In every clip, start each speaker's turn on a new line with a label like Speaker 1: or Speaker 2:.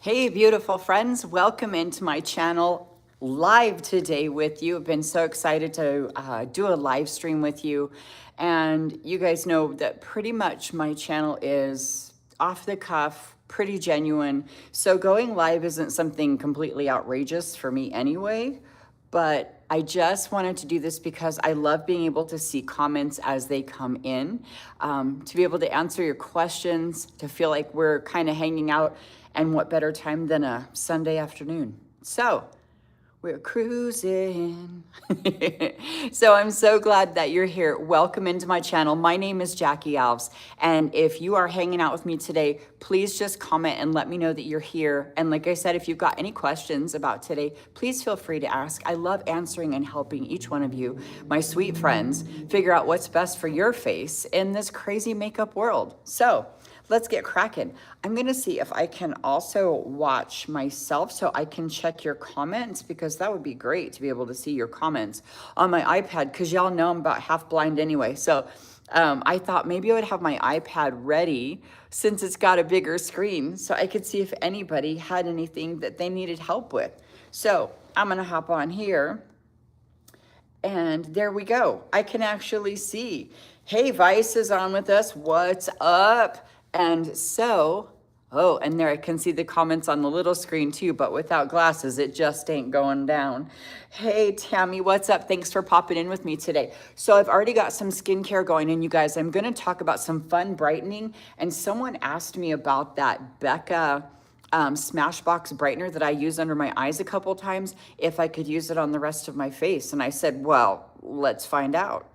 Speaker 1: Hey, beautiful friends. Welcome into my channel live today with you. I've been so excited to do a live stream with you. And you guys know that pretty much my channel is off the cuff, pretty genuine. So going live isn't something completely outrageous for me anyway. But I just wanted to do this because I love being able to see comments as they come in, to be able to answer your questions, to feel like we're kind of hanging out, and what better time than a Sunday afternoon. So we're cruising. So I'm so glad that you're here. Welcome into my channel. My name is Jackie Alves. And if you are hanging out with me today, please just comment and let me know that you're here. And like I said, if you've got any questions about today, please feel free to ask. I love answering and helping each one of you, my sweet friends, figure out what's best for your face in this crazy makeup world. So let's get cracking. I'm gonna see if I can also watch myself so I can check your comments, because that would be great to be able to see your comments on my iPad, because y'all know I'm about half blind anyway. So I thought maybe I would have my iPad ready since it's got a bigger screen so I could see if anybody had anything that they needed help with. So I'm gonna hop on here. And there we go. I can actually see. Hey, Vice is on with us. What's up? And so, oh, and there I can see the comments on the little screen too, but without glasses, it just ain't going down. Hey, Tammy, what's up? Thanks for popping in with me today. So I've already got some skincare going, and you guys, I'm going to talk about some fun brightening. And someone asked me about that Becca Smashbox brightener that I use under my eyes a couple times, if I could use it on the rest of my face. And I said, well, let's find out.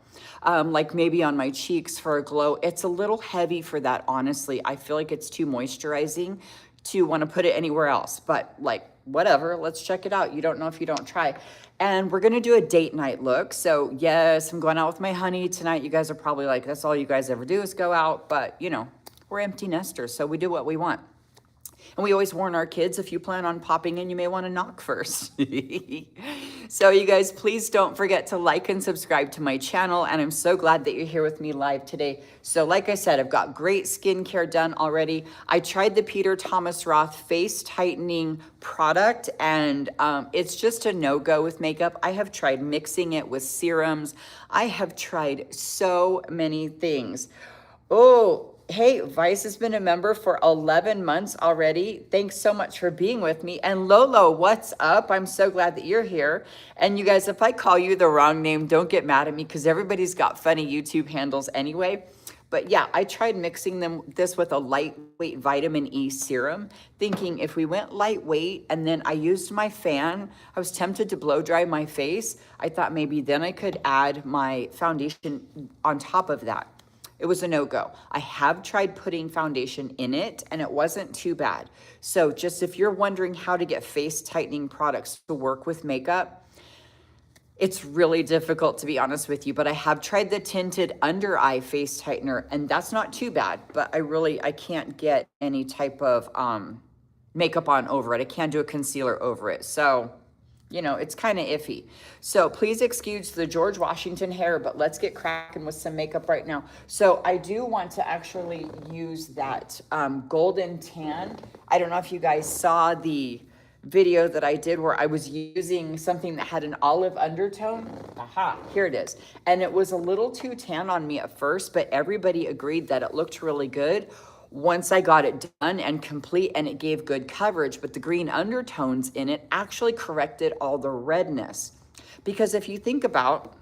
Speaker 1: Like maybe on my cheeks for a glow. It's a little heavy for that, honestly. I feel like it's too moisturizing to want to put it anywhere else, but like whatever, let's check it out. You don't know if you don't try. And we're going to do a date night look. So yes, I'm going out with my honey tonight. You guys are probably like, that's all you guys ever do is go out, but you know, we're empty nesters, so we do what we want. And we always warn our kids, if you plan on popping in, you may want to knock first. So you guys, please don't forget to like and subscribe to my channel. And I'm so glad that you're here with me live today. So like I said, I've got great skincare done already. I tried the Peter Thomas Roth face tightening product, and it's just a no-go with makeup. I have tried mixing it with serums. I have tried so many things. Oh, hey, Vice has been a member for 11 months already. Thanks so much for being with me. And Lolo, what's up? I'm so glad that you're here. And you guys, if I call you the wrong name, don't get mad at me, because everybody's got funny YouTube handles anyway. But yeah, I tried mixing this with a lightweight vitamin E serum, thinking if we went lightweight and then I used my fan, I was tempted to blow dry my face. I thought maybe then I could add my foundation on top of that. It was a no-go. I have tried putting foundation in it, and it wasn't too bad. So just if you're wondering how to get face tightening products to work with makeup, it's really difficult, to be honest with you, but I have tried the tinted under eye face tightener, and that's not too bad, but I can't get any type of makeup on over it. I can't do a concealer over it. So, you know, it's kind of iffy. So please excuse the George Washington hair, but let's get cracking with some makeup right now. So I do want to actually use that golden tan. I don't know if you guys saw the video that I did where I was using something that had an olive undertone. Aha, here it is. And it was a little too tan on me at first, but everybody agreed that it looked really good once I got it done and complete, and it gave good coverage. But the green undertones in it actually corrected all the redness. Because if you think about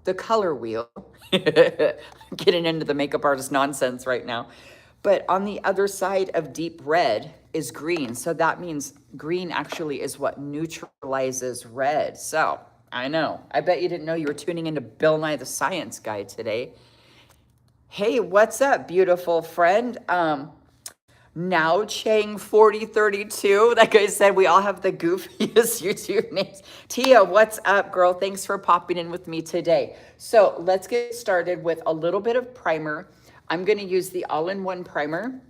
Speaker 1: the color wheel, getting into the makeup artist nonsense right now, but on the other side of deep red is green. So that means green actually is what neutralizes red. So I know, I bet you didn't know you were tuning into Bill Nye the Science Guy today. Hey, what's up, beautiful friend? Now Chang 4032. Like I said, we all have the goofiest YouTube names. Tia, what's up, girl? Thanks for popping in with me today. So let's get started with a little bit of primer. I'm going to use the all-in-one primer.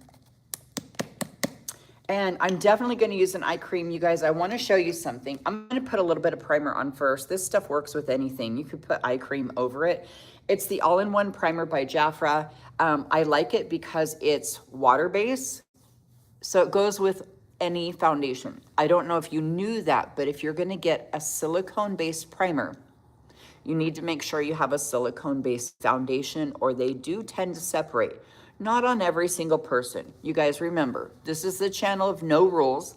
Speaker 1: And I'm definitely going to use an eye cream, you guys. I want to show you something. I'm going to put a little bit of primer on first. This stuff works with anything. You could put eye cream over it. It's the all-in-one primer by Jafra. I like it because it's water-based. So it goes with any foundation. I don't know if you knew that, but if you're gonna get a silicone-based primer, you need to make sure you have a silicone-based foundation, or they do tend to separate. Not on every single person. You guys remember, this is the channel of no rules,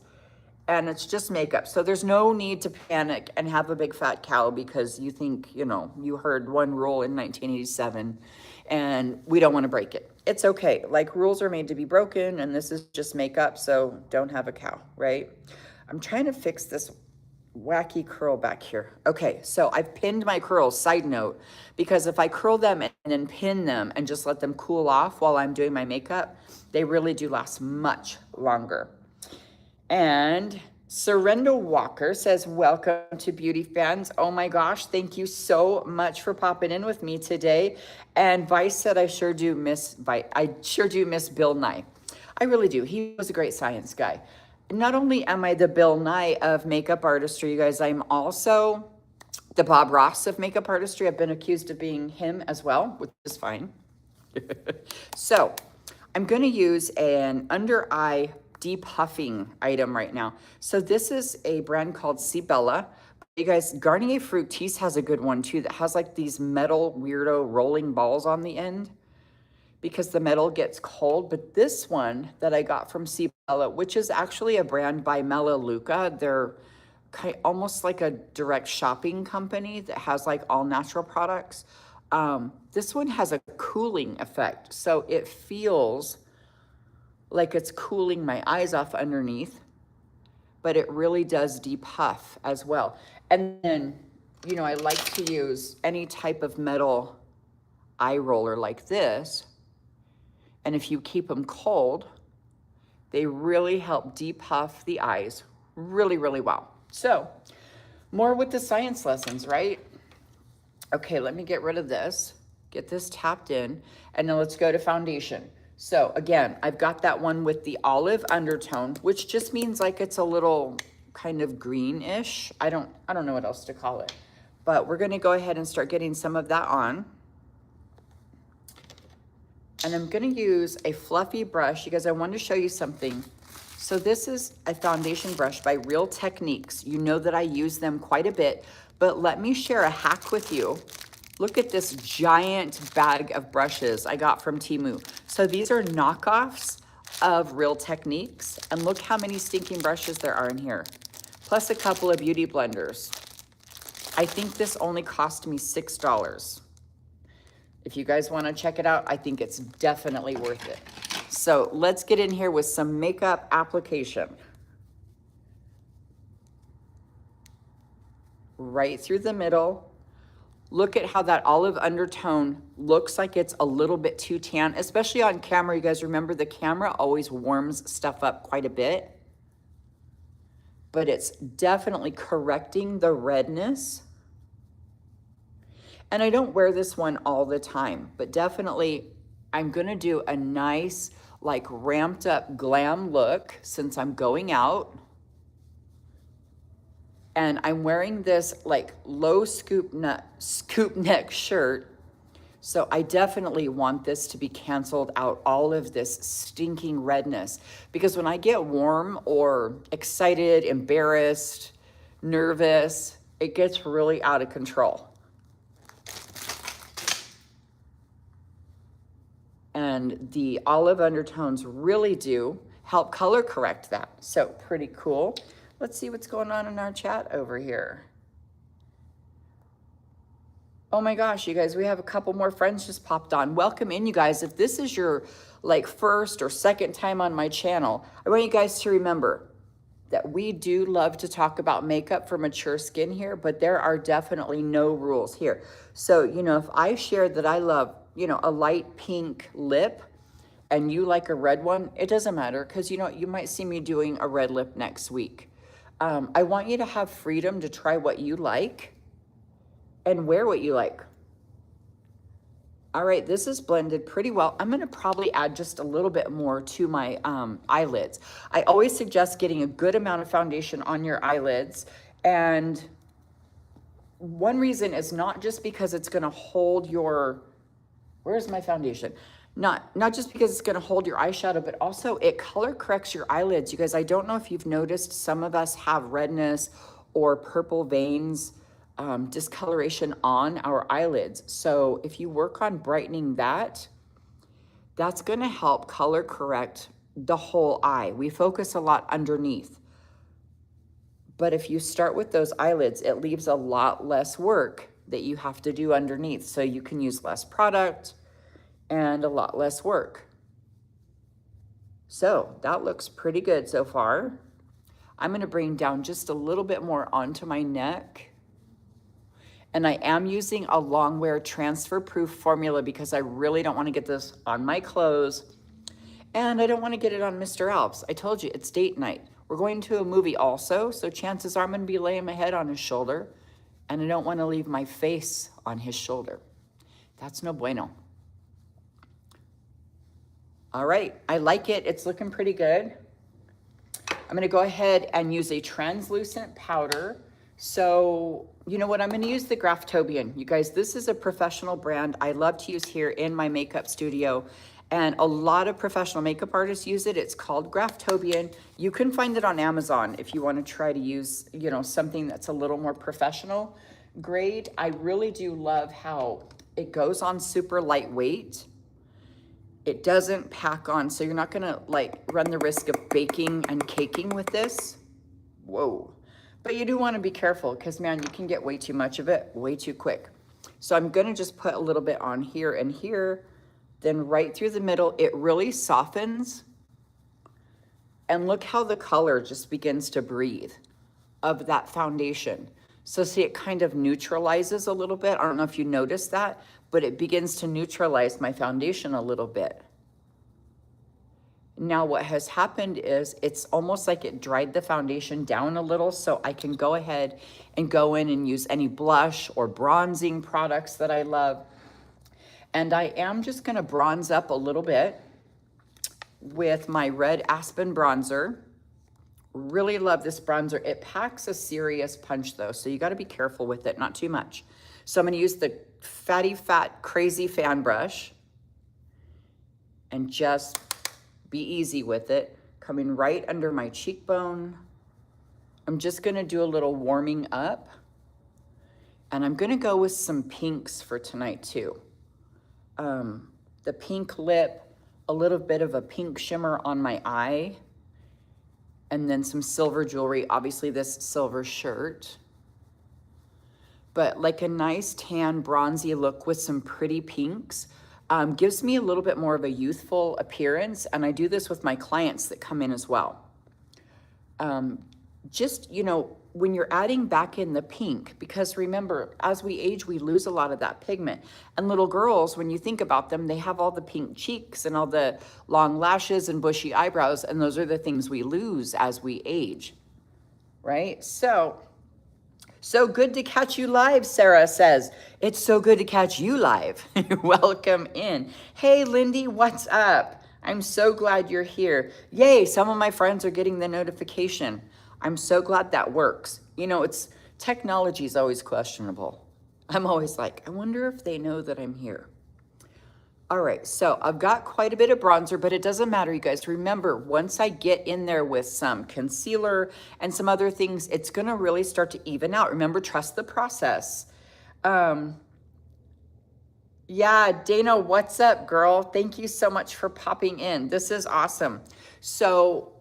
Speaker 1: and it's just makeup. So there's no need to panic and have a big fat cow because you think, you know, you heard one rule in 1987 and we don't want to break it. It's okay. Like, rules are made to be broken, and this is just makeup, so don't have a cow, right? I'm trying to fix this wacky curl back here. Okay, so I've pinned my curls, side note, because if I curl them and then pin them and just let them cool off while I'm doing my makeup, they really do last much longer. And Surrender Walker says, welcome to Beauty Fans. Oh my gosh, thank you so much for popping in with me today. And Vice said, I sure do miss Bill Nye. I really do. He was a great science guy. Not only am I the Bill Nye of makeup artistry, you guys, I'm also the Bob Ross of makeup artistry. I've been accused of being him as well, which is fine. So I'm going to use an under eye depuffing item right now. So this is a brand called Cibella. You guys, Garnier Fructis has a good one too that has like these metal weirdo rolling balls on the end because the metal gets cold. But this one that I got from Cibella, which is actually a brand by Melaleuca, they're almost like a direct shopping company that has like all natural products. This one has a cooling effect. So it feels like it's cooling my eyes off underneath, but it really does depuff as well. And then, you know, I like to use any type of metal eye roller like this. And if you keep them cold, they really help depuff the eyes really, really well. So more with the science lessons, right? Okay, let me get rid of this, get this tapped in, and then let's go to foundation. So again, I've got that one with the olive undertone, which just means like it's a little kind of greenish. I don't know what else to call it, but we're gonna go ahead and start getting some of that on. And I'm gonna use a fluffy brush because I want to show you something. So this is a foundation brush by Real Techniques. You know that I use them quite a bit, but let me share a hack with you. Look at this giant bag of brushes I got from Temu. So these are knockoffs of Real Techniques, and look how many stinking brushes there are in here, plus a couple of beauty blenders. I think this only cost me $6. If you guys want to check it out, I think it's definitely worth it. So let's get in here with some makeup application. Right through the middle. Look at how that olive undertone looks like it's a little bit too tan, especially on camera. You guys remember the camera always warms stuff up quite a bit, but it's definitely correcting the redness. And I don't wear this one all the time, but definitely I'm gonna do a nice, like ramped up glam look since I'm going out. And I'm wearing this like low scoop neck shirt. So I definitely want this to be canceled out, all of this stinking redness. Because when I get warm or excited, embarrassed, nervous, it gets really out of control. And the olive undertones really do help color correct that. So pretty cool. Let's see what's going on in our chat over here. Oh my gosh, you guys, we have a couple more friends just popped on. Welcome in, you guys. If this is your like first or second time on my channel, I want you guys to remember that we do love to talk about makeup for mature skin here, but there are definitely no rules here. So, you know, if I share that I love, you know, a light pink lip and you like a red one, it doesn't matter because, you know, you might see me doing a red lip next week. I want you to have freedom to try what you like and wear what you like. All right, this is blended pretty well. I'm gonna probably add just a little bit more to my eyelids. I always suggest getting a good amount of foundation on your eyelids. And one reason is not just because it's gonna hold your, where's my foundation? Not just because it's going to hold your eyeshadow, but also it color corrects your eyelids. You guys, I don't know if you've noticed, some of us have redness or purple veins, discoloration on our eyelids. So if you work on brightening that, that's going to help color correct the whole eye. We focus a lot underneath. But if you start with those eyelids, it leaves a lot less work that you have to do underneath. So you can use less product and a lot less work. So that looks pretty good so far. I'm going to bring down just a little bit more onto my neck. And I am using a long wear transfer proof formula because I really don't want to get this on my clothes. And I don't want to get it on Mr. Alves. I told you, it's date night. We're going to a movie also, so chances are I'm going to be laying my head on his shoulder, and I don't want to leave my face on his shoulder. That's no bueno. All right, I like it. It's looking pretty good. I'm going to go ahead and use a translucent powder. So, you know what? I'm going to use the Graftobian. You guys, this is a professional brand I love to use here in my makeup studio. And a lot of professional makeup artists use it. It's called Graftobian. You can find it on Amazon if you want to try to use, you know, something that's a little more professional grade. I really do love how it goes on super lightweight. It doesn't pack on, so you're not gonna like run the risk of baking and caking with this. Whoa. But you do want to be careful because, man, you can get way too much of it way too quick. So I'm gonna just put a little bit on here and here. Then right through the middle, it really softens. And look how the color just begins to breathe of that foundation. So see, it kind of neutralizes a little bit. I don't know if you noticed that, but it begins to neutralize my foundation a little bit. Now what has happened is it's almost like it dried the foundation down a little, so I can go ahead and go in and use any blush or bronzing products that I love. And I am just gonna bronze up a little bit with my red Aspen bronzer. Really love this bronzer. It packs a serious punch though, so you gotta be careful with it, not too much. So I'm gonna use the Fatty Fat Crazy fan brush and just be easy with it, coming right under my cheekbone. I'm just gonna do a little warming up, and I'm gonna go with some pinks for tonight too. The pink lip, a little bit of a pink shimmer on my eye, and then some silver jewelry, obviously this silver shirt. But like a nice tan bronzy look with some pretty pinks. Gives me a little bit more of a youthful appearance, and I do this with my clients that come in as well. Just, you know, when you're adding back in the pink, because remember, as we age, we lose a lot of that pigment. And little girls, when you think about them, they have all the pink cheeks and all the long lashes and bushy eyebrows, and those are the things we lose as we age, right? So good to catch you live, Sarah says. It's so good to catch you live. Welcome in. Hey, Lindy, what's up? I'm so glad you're here. Yay, some of my friends are getting the notification. I'm so glad that works. You know, technology is always questionable. I'm always like, I wonder if they know that I'm here. All right, so I've got quite a bit of bronzer, but it doesn't matter, you guys. Remember, once I get in there with some concealer and some other things, it's gonna really start to even out. Remember, trust the process. Yeah, Dana, what's up, girl? Thank you so much for popping in. This is awesome. So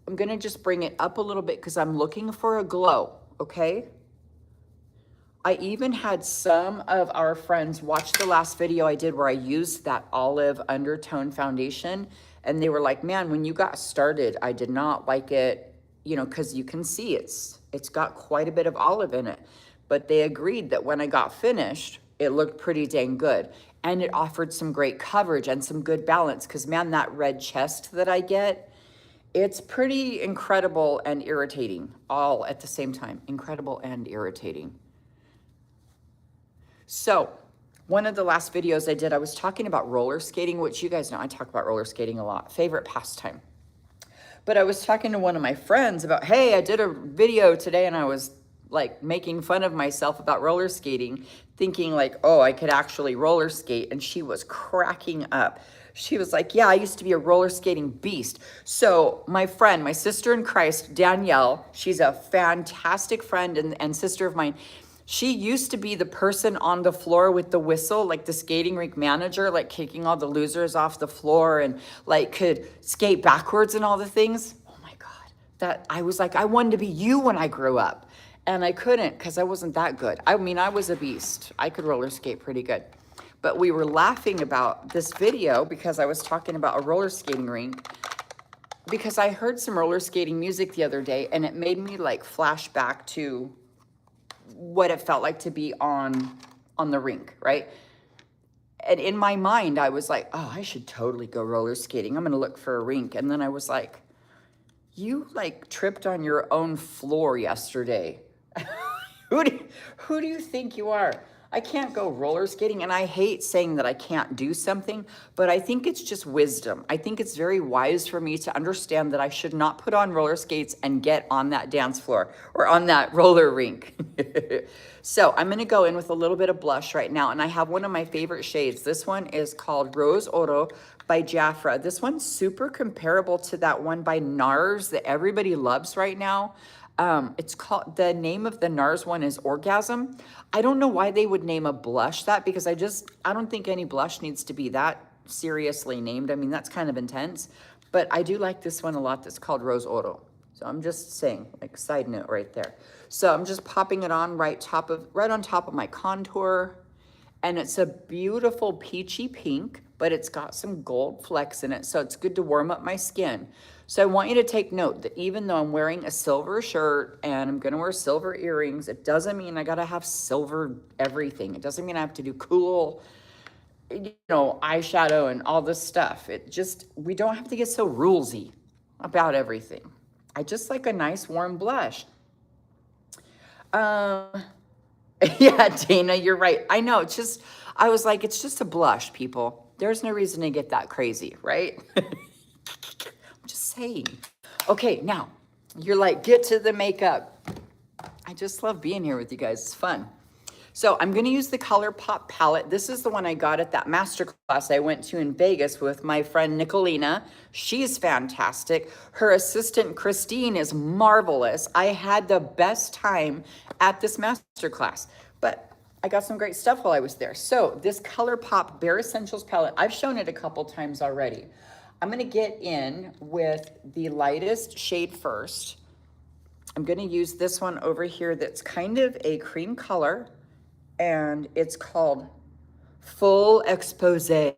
Speaker 1: I'm gonna just bring it up a little bit because I'm looking for a glow, okay? I even had some of our friends watch the last video I did where I used that olive undertone foundation, and they were like, man, when you got started, I did not like it, you know, because you can see it's got quite a bit of olive in it. But they agreed that when I got finished, it looked pretty dang good. And it offered some great coverage and some good balance, because man, that red chest that I get, it's pretty incredible and irritating all at the same time. Incredible and irritating. So one of the last videos I did, I was talking about roller skating, which you guys know I talk about roller skating a lot, favorite pastime. But I was talking to one of my friends about, hey, I did a video today and I was like making fun of myself about roller skating, thinking like, oh, I could actually roller skate. And she was cracking up. She was like, yeah, I used to be a roller skating beast. So my friend, my sister in Christ, Danielle, she's a fantastic friend and sister of mine. She used to be the person on the floor with the whistle, like the skating rink manager, like kicking all the losers off the floor and like could skate backwards and all the things. Oh my God. That I was like, I wanted to be you when I grew up. And I couldn't because I wasn't that good. I mean, I was a beast. I could roller skate pretty good. But we were laughing about this video because I was talking about a roller skating rink because I heard some roller skating music the other day and it made me like flash back to what it felt like to be on the rink, right? And in my mind, I was like, oh, I should totally go roller skating. I'm going to look for a rink. And then I was like, you like tripped on your own floor yesterday. who do you think you are? I can't go roller skating, and I hate saying that I can't do something, but I think it's just wisdom. I think it's very wise for me to understand that I should not put on roller skates and get on that dance floor or on that roller rink. So I'm gonna go in with a little bit of blush right now, and I have one of my favorite shades. This one is called Rose Oro by Jafra. This one's super comparable to that one by NARS that everybody loves right now. It's called, the name of the NARS one is Orgasm. I don't know why they would name a blush that because I don't think any blush needs to be that seriously named. I mean, that's kind of intense, but I do like this one a lot that's called Rose Oro. So I'm just saying, like, side note right there. So I'm just popping it on right on top of my contour. And it's a beautiful peachy pink, but it's got some gold flecks in it. So it's good to warm up my skin. So I want you to take note that even though I'm wearing a silver shirt and I'm gonna wear silver earrings, it doesn't mean I gotta have silver everything. It doesn't mean I have to do cool, eyeshadow and all this stuff. We don't have to get so rulesy about everything. I just like a nice warm blush. Yeah, Dana, you're right. I know, I was like, it's just a blush, people. There's no reason to get that crazy, right? I'm just saying. Okay, now, you're like, get to the makeup. I just love being here with you guys. It's fun. So I'm going to use the ColourPop palette. This is the one I got at that masterclass I went to in Vegas with my friend Nicolina. She's fantastic. Her assistant Christine is marvelous. I had the best time at this masterclass, but I got some great stuff while I was there. So this ColourPop Bare Essentials palette, I've shown it a couple times already. I'm going to get in with the lightest shade first. I'm going to use this one over here that's kind of a cream color, and it's called Full Expose. And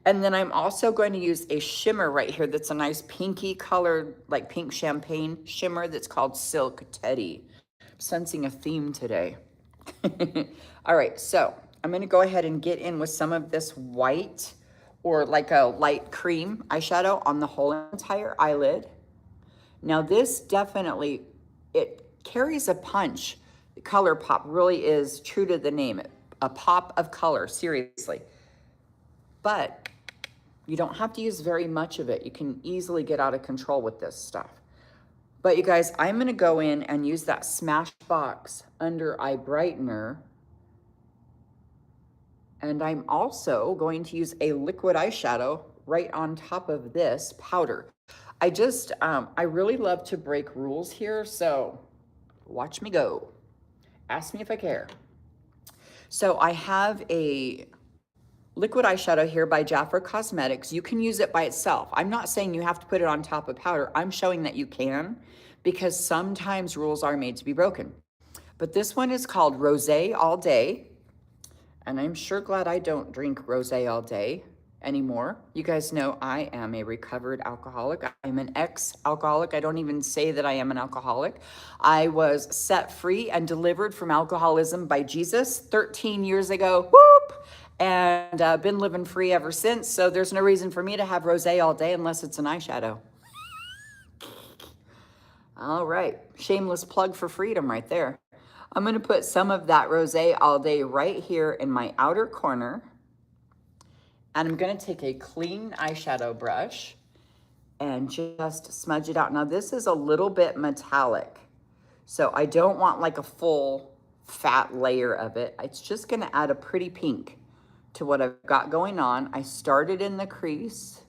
Speaker 1: then I'm also going to use a shimmer right here that's a nice pinky colored, like pink champagne shimmer that's called Silk Teddy. I'm sensing a theme today. All right, so I'm going to go ahead and get in with some of this white or like a light cream eyeshadow on the whole entire eyelid. Now this definitely, it carries a punch. The ColourPop really is true to the name, a pop of color, seriously. But you don't have to use very much of it. You can easily get out of control with this stuff. But you guys, I'm gonna go in and use that Smashbox Under Eye Brightener. And I'm also going to use a liquid eyeshadow right on top of this powder. I really love to break rules here, so watch me go. Ask me if I care. So I have a liquid eyeshadow here by Jafra Cosmetics. You can use it by itself. I'm not saying you have to put it on top of powder. I'm showing that you can, because sometimes rules are made to be broken. But this one is called Rosé All Day. And I'm sure glad I don't drink rosé all day anymore. You guys know I am a recovered alcoholic. I'm an ex-alcoholic. I don't even say that I am an alcoholic. I was set free and delivered from alcoholism by Jesus 13 years ago. Whoop! And been living free ever since. So there's no reason for me to have rosé all day unless it's an eyeshadow. All right, shameless plug for freedom right there. I'm gonna put some of that Rosé All Day right here in my outer corner. And I'm gonna take a clean eyeshadow brush and just smudge it out. Now this is a little bit metallic, so I don't want like a full fat layer of it. It's just gonna add a pretty pink to what I've got going on. I started in the crease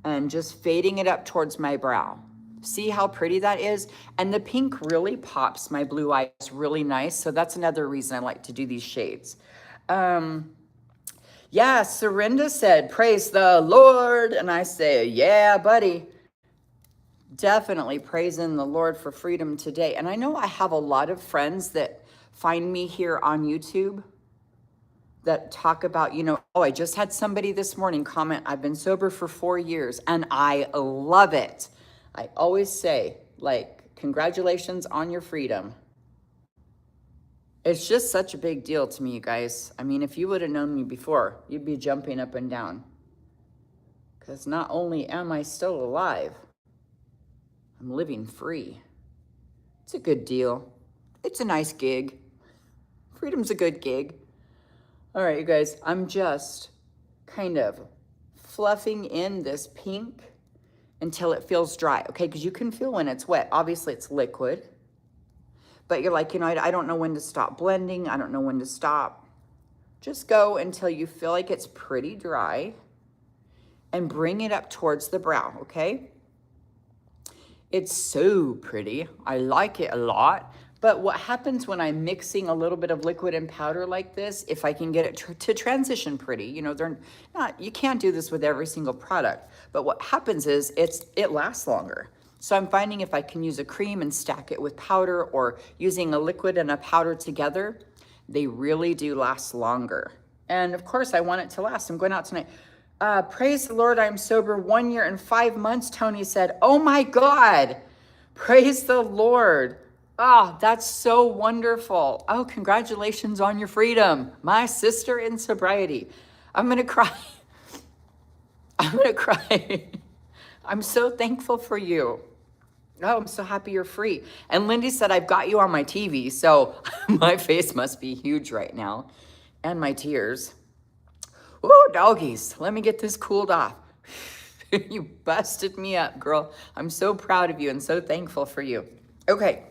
Speaker 1: and just fading it up towards my brow. See how pretty that is? And the pink really pops my blue eyes really nice. So that's another reason I like to do these shades. Yeah, Serinda said, praise the Lord. And I say, yeah, buddy. Definitely praising the Lord for freedom today. And I know I have a lot of friends that find me here on YouTube that talk about, you know, oh, I just had somebody this morning comment, I've been sober for 4 years and I love it. I always say, like, congratulations on your freedom. It's just such a big deal to me, you guys. I mean, if you would have known me before, you'd be jumping up and down. Because not only am I still alive, I'm living free. It's a good deal. It's a nice gig. Freedom's a good gig. All right, you guys, I'm just kind of fluffing in this pink until it feels dry, okay? Because you can feel when it's wet. Obviously, it's liquid. But you're like, you know, I don't know when to stop blending. I don't know when to stop. Just go until you feel like it's pretty dry and bring it up towards the brow, okay? It's so pretty. I like it a lot. But what happens when I'm mixing a little bit of liquid and powder like this, if I can get it to transition pretty, you know, they're not, you can't do this with every single product. But what happens is it lasts longer. So I'm finding if I can use a cream and stack it with powder or using a liquid and a powder together, they really do last longer. And of course I want it to last. I'm going out tonight. Praise the Lord, I'm sober 1 year and 5 months, Tony said. Oh my God, praise the Lord. Oh, that's so wonderful. Oh, congratulations on your freedom. My sister in sobriety. I'm going to cry. I'm going to cry. I'm so thankful for you. Oh, I'm so happy you're free. And Lindy said, I've got you on my TV, so my face must be huge right now. And my tears. Ooh, doggies, let me get this cooled off. You busted me up, girl. I'm so proud of you and so thankful for you. Okay,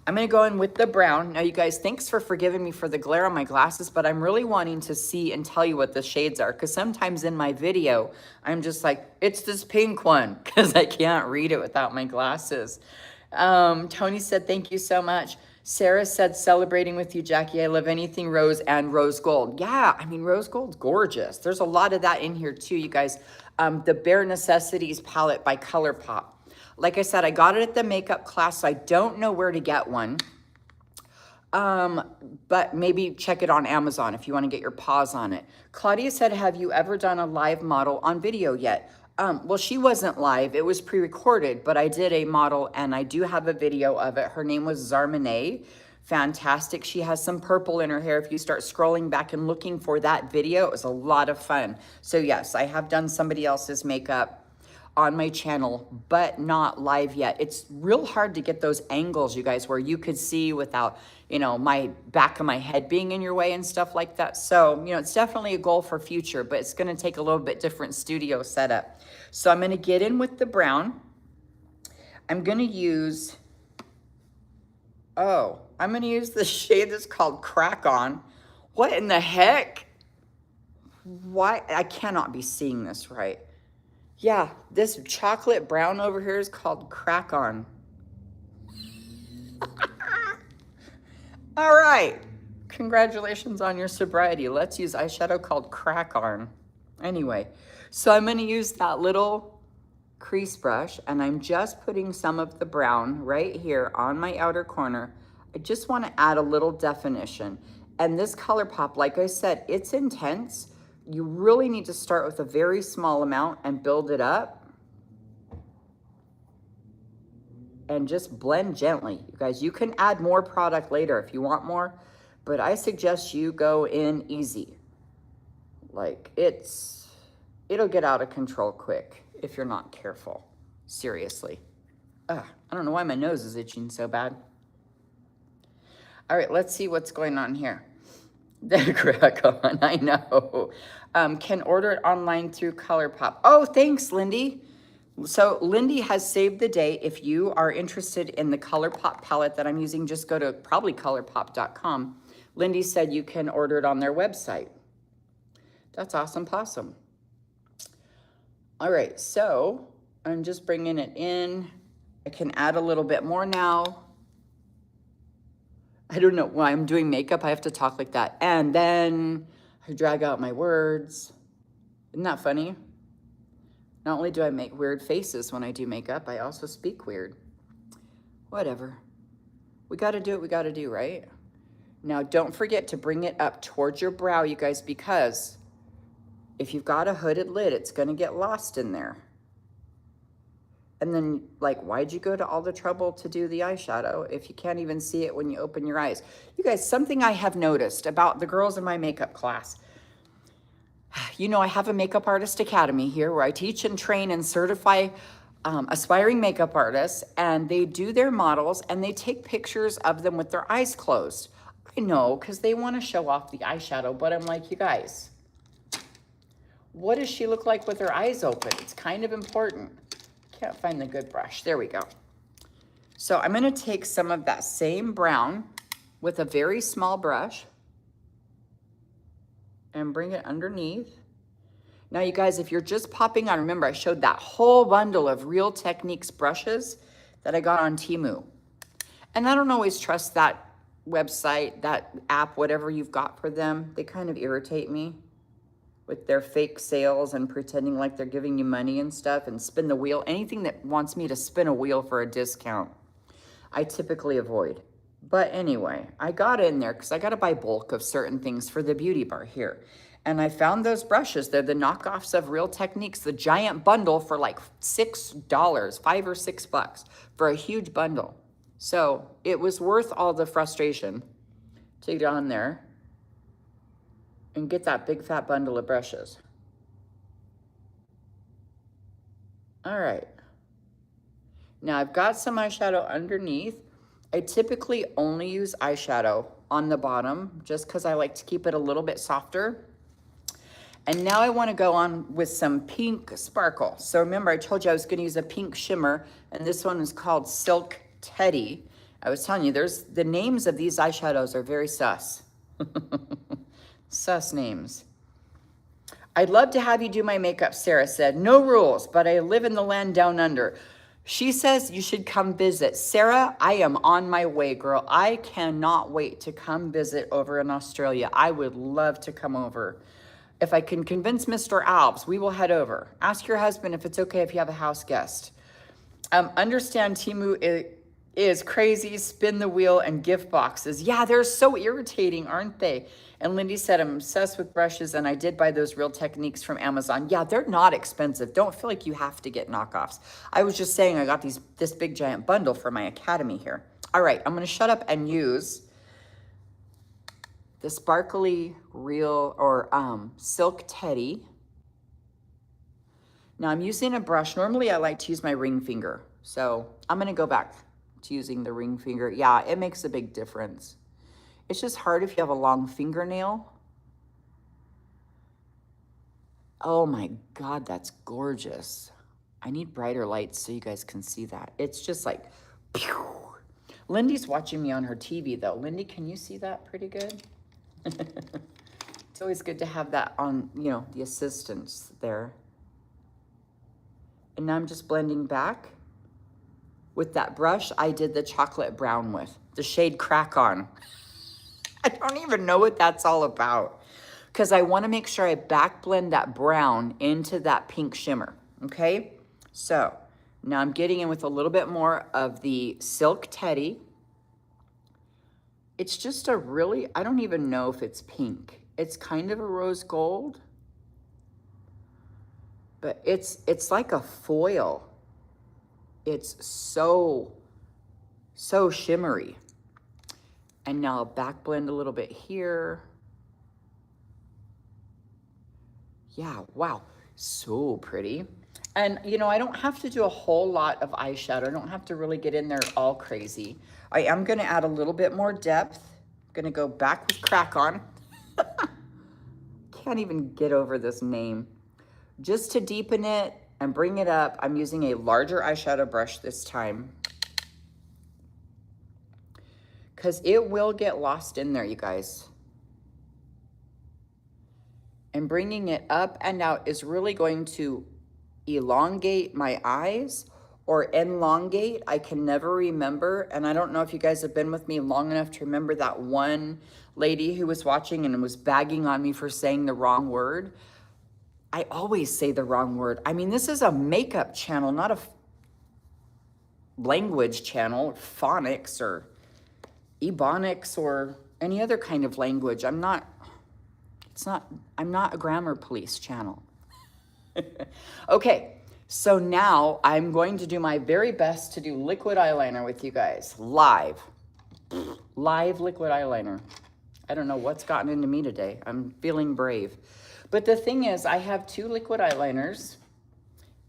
Speaker 1: I'm gonna go in with the brown. Now you guys, thanks for forgiving me for the glare on my glasses, but I'm really wanting to see and tell you what the shades are, because sometimes in my video, I'm just like, it's this pink one, because I can't read it without my glasses. Tony said, thank you so much. Sarah said, celebrating with you, Jackie. I love anything rose and rose gold. Yeah, I mean, rose gold's gorgeous. There's a lot of that in here too, you guys. The Bare Necessities palette by ColourPop. Like I said, I got it at the makeup class, so I don't know where to get one. But maybe check it on Amazon if you want to get your paws on it. Claudia said, have you ever done a live model on video yet? Well, she wasn't live. It was pre-recorded, but I did a model and I do have a video of it. Her name was Zarmane. Fantastic. She has some purple in her hair. If you start scrolling back and looking for that video, it was a lot of fun. So yes, I have done somebody else's makeup on my channel, but not live yet. It's real hard to get those angles, you guys, where you could see without, you know, my back of my head being in your way and stuff like that. So, you know, it's definitely a goal for future, but it's going to take a little bit different studio setup. So I'm going to get in with the brown. I'm going to use, I'm going to use the shade that's called Crack On. What in the heck? Why? I cannot be seeing this right. Yeah, this chocolate brown over here is called Crack On. All right. Congratulations on your sobriety. Let's use eyeshadow called Crack On. Anyway, so I'm going to use that little crease brush, and I'm just putting some of the brown right here on my outer corner. I just want to add a little definition. And this ColourPop, like I said, it's intense. You really need to start with a very small amount and build it up. And just blend gently. You guys, you can add more product later if you want more, but I suggest you go in easy. Like it'll get out of control quick if you're not careful. Seriously. I don't know why my nose is itching so bad. All right, let's see what's going on here. The Crack On, I know. Can order it online through ColourPop. Oh, thanks, Lindy. So Lindy has saved the day. If you are interested in the ColourPop palette that I'm using, just go to probably colourpop.com. Lindy said you can order it on their website. That's awesome possum. All right, so I'm just bringing it in. I can add a little bit more now. I don't know, when I'm doing makeup, I have to talk like that. And then I drag out my words. Isn't that funny? Not only do I make weird faces when I do makeup, I also speak weird. Whatever. We gotta do what we gotta do, right? Now, don't forget to bring it up towards your brow, you guys, because if you've got a hooded lid, it's gonna get lost in there. And then, like, why'd you go to all the trouble to do the eyeshadow if you can't even see it when you open your eyes? You guys, something I have noticed about the girls in my makeup class. You know, I have a makeup artist academy here where I teach and train and certify aspiring makeup artists, and they do their models and they take pictures of them with their eyes closed. I know, because they want to show off the eyeshadow, but I'm like, you guys, what does she look like with her eyes open? It's kind of important. Can't find the good brush. There we go. So I'm going to take some of that same brown with a very small brush and bring it underneath. Now, you guys, if you're just popping on, remember I showed that whole bundle of Real Techniques brushes that I got on Temu. And I don't always trust that website, that app, whatever you've got for them. They kind of irritate me with their fake sales and pretending like they're giving you money and stuff, and spin the wheel. Anything that wants me to spin a wheel for a discount, I typically avoid. But anyway, I got in there because I got to buy bulk of certain things for the beauty bar here. And I found those brushes. They're the knockoffs of Real Techniques, the giant bundle for like $6, $5 or $6 for a huge bundle. So it was worth all the frustration to get on there and get that big fat bundle of brushes. All right. Now I've got some eyeshadow underneath. I typically only use eyeshadow on the bottom just because I like to keep it a little bit softer. And now I want to go on with some pink sparkle. So remember, I told you I was going to use a pink shimmer, and this one is called Silk Teddy. I was telling you, the names of these eyeshadows are very sus. Sus names. I'd love to have you do my makeup, Sarah said. No rules, but I live in the land down under. She says you should come visit. Sarah, I am on my way, girl. I cannot wait to come visit over in Australia. I would love to come over. If I can convince Mr. Alves, we will head over. Ask your husband if it's okay if you have a house guest. Understand Temu is crazy, spin the wheel, and gift boxes. Yeah, they're so irritating, aren't they? And Lindy said, I'm obsessed with brushes, and I did buy those Real Techniques from Amazon. Yeah, they're not expensive. Don't feel like you have to get knockoffs. I was just saying I got this big giant bundle for my academy here. All right, I'm going to shut up and use the sparkly Real or Silk Teddy. Now I'm using a brush. Normally I like to use my ring finger. So I'm going to go back to using the ring finger. Yeah, it makes a big difference. It's just hard if you have a long fingernail. Oh my God, that's gorgeous. I need brighter lights so you guys can see that. It's just like, pew. Lindy's watching me on her TV though. Lindy, can you see that pretty good? It's always good to have that on, you know, the assistants there. And now I'm just blending back with that brush I did the chocolate brown with, the shade Crack On. I don't even know what that's all about because I want to make sure I back blend that brown into that pink shimmer, okay? So now I'm getting in with a little bit more of the Silk Teddy. It's just a really, I don't even know if it's pink. It's kind of a rose gold, but it's like a foil. It's so shimmery. And now I'll back blend a little bit here. Yeah, wow, so pretty. And you know, I don't have to do a whole lot of eyeshadow. I don't have to really get in there all crazy. I am gonna add a little bit more depth. I'm gonna go back with Crack On. Can't even get over this name. Just to deepen it and bring it up, I'm using a larger eyeshadow brush this time, because it will get lost in there, you guys. and bringing it up and out is really going to elongate my eyes or elongate. I can never remember. And I don't know if you guys have been with me long enough to remember that one lady who was watching and was bagging on me for saying the wrong word. I always say the wrong word. I mean, this is a makeup channel, not a language channel, phonics or ebonics or any other kind of language. I'm not a grammar police channel. Okay, so now I'm going to do my very best to do liquid eyeliner with you guys, live liquid eyeliner. I don't know what's gotten into me today. I'm feeling brave. But the thing is, I have two liquid eyeliners,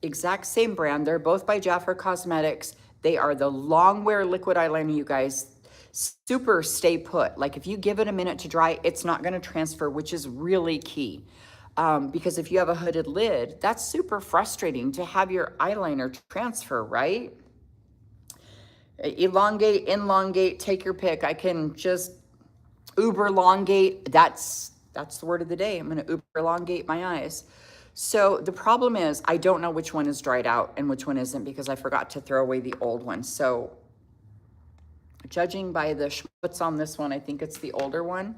Speaker 1: exact same brand. They're both by Jaffer Cosmetics. They are the long wear liquid eyeliner, you guys. Super stay put. Like if you give it a minute to dry, it's not going to transfer, which is really key. Because if you have a hooded lid, that's super frustrating to have your eyeliner transfer, right? Elongate, elongate, take your pick. I can just uber elongate. That's the word of the day. I'm going to uber elongate my eyes. So the problem is I don't know which one is dried out and which one isn't because I forgot to throw away the old one. So judging by the schmutz on this one, I think it's the older one.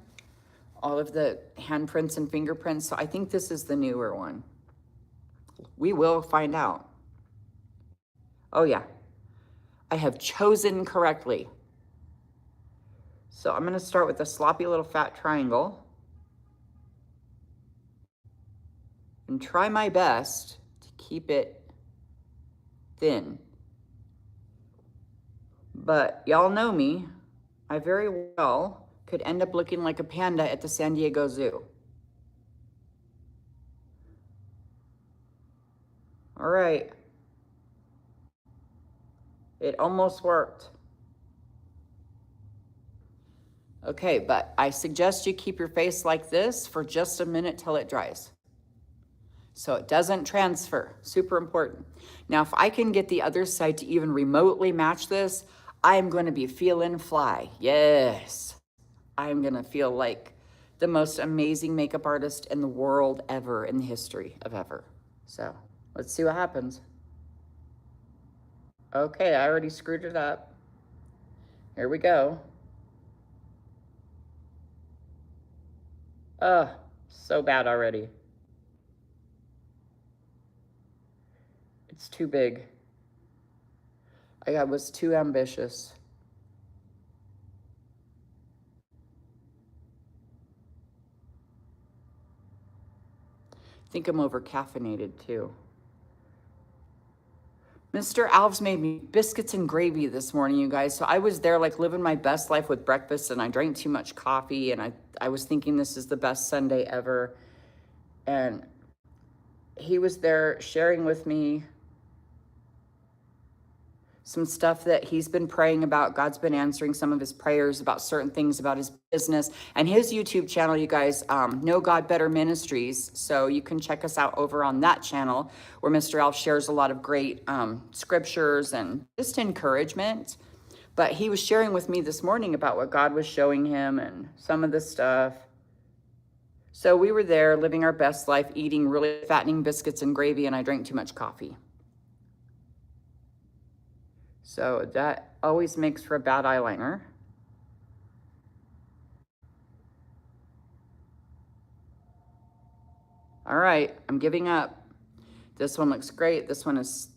Speaker 1: All of the handprints and fingerprints. So I think this is the newer one. We will find out. Oh yeah, I have chosen correctly. So I'm gonna start with a sloppy little fat triangle and try my best to keep it thin. But y'all know me, I very well could end up looking like a panda at the San Diego Zoo. All right. It almost worked. Okay, but I suggest you keep your face like this for just a minute till it dries. So it doesn't transfer, super important. Now, if I can get the other side to even remotely match this, I'm gonna be feeling fly. Yes, I'm gonna feel like the most amazing makeup artist in the world ever, in the history of ever. So let's see what happens. Okay, I already screwed it up. Here we go. Ugh, so bad already. It's too big. I was too ambitious. I think I'm over caffeinated too. Mr. Alves made me biscuits and gravy this morning, you guys. So I was there like living my best life with breakfast and I drank too much coffee and I was thinking this is the best Sunday ever. And he was there sharing with me some stuff that he's been praying about. God's been answering some of his prayers about certain things about his business and his YouTube channel, you guys, Know God Better Ministries. So you can check us out over on that channel where Mr. Alf shares a lot of great scriptures and just encouragement. But he was sharing with me this morning about what God was showing him and some of the stuff. So we were there living our best life, eating really fattening biscuits and gravy, and I drank too much coffee. So that always makes for a bad eyeliner. All right, I'm giving up. This one looks great. This one is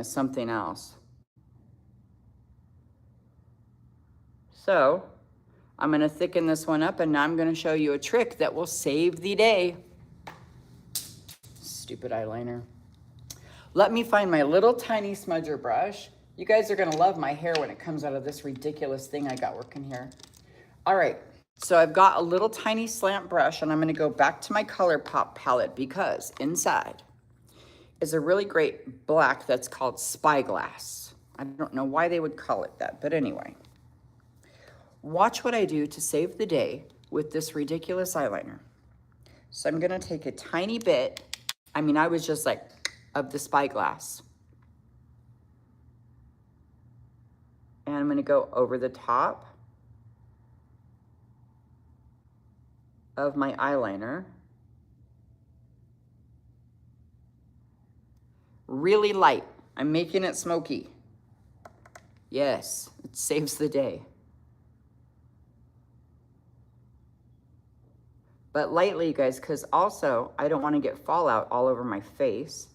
Speaker 1: something else. So I'm gonna thicken this one up and now I'm gonna show you a trick that will save the day. Stupid eyeliner. Let me find my little tiny smudger brush. You guys are gonna love my hair when it comes out of this ridiculous thing I got working here. All right, so I've got a little tiny slant brush and I'm gonna go back to my ColourPop palette because inside is a really great black that's called Spyglass. I don't know why they would call it that, but anyway. Watch what I do to save the day with this ridiculous eyeliner. So I'm gonna take a tiny bit, I mean, I was just like, of the Spyglass. And I'm gonna go over the top of my eyeliner. Really light. I'm making it smoky. Yes, it saves the day. But lightly, you guys, because also I don't want to get fallout all over my face.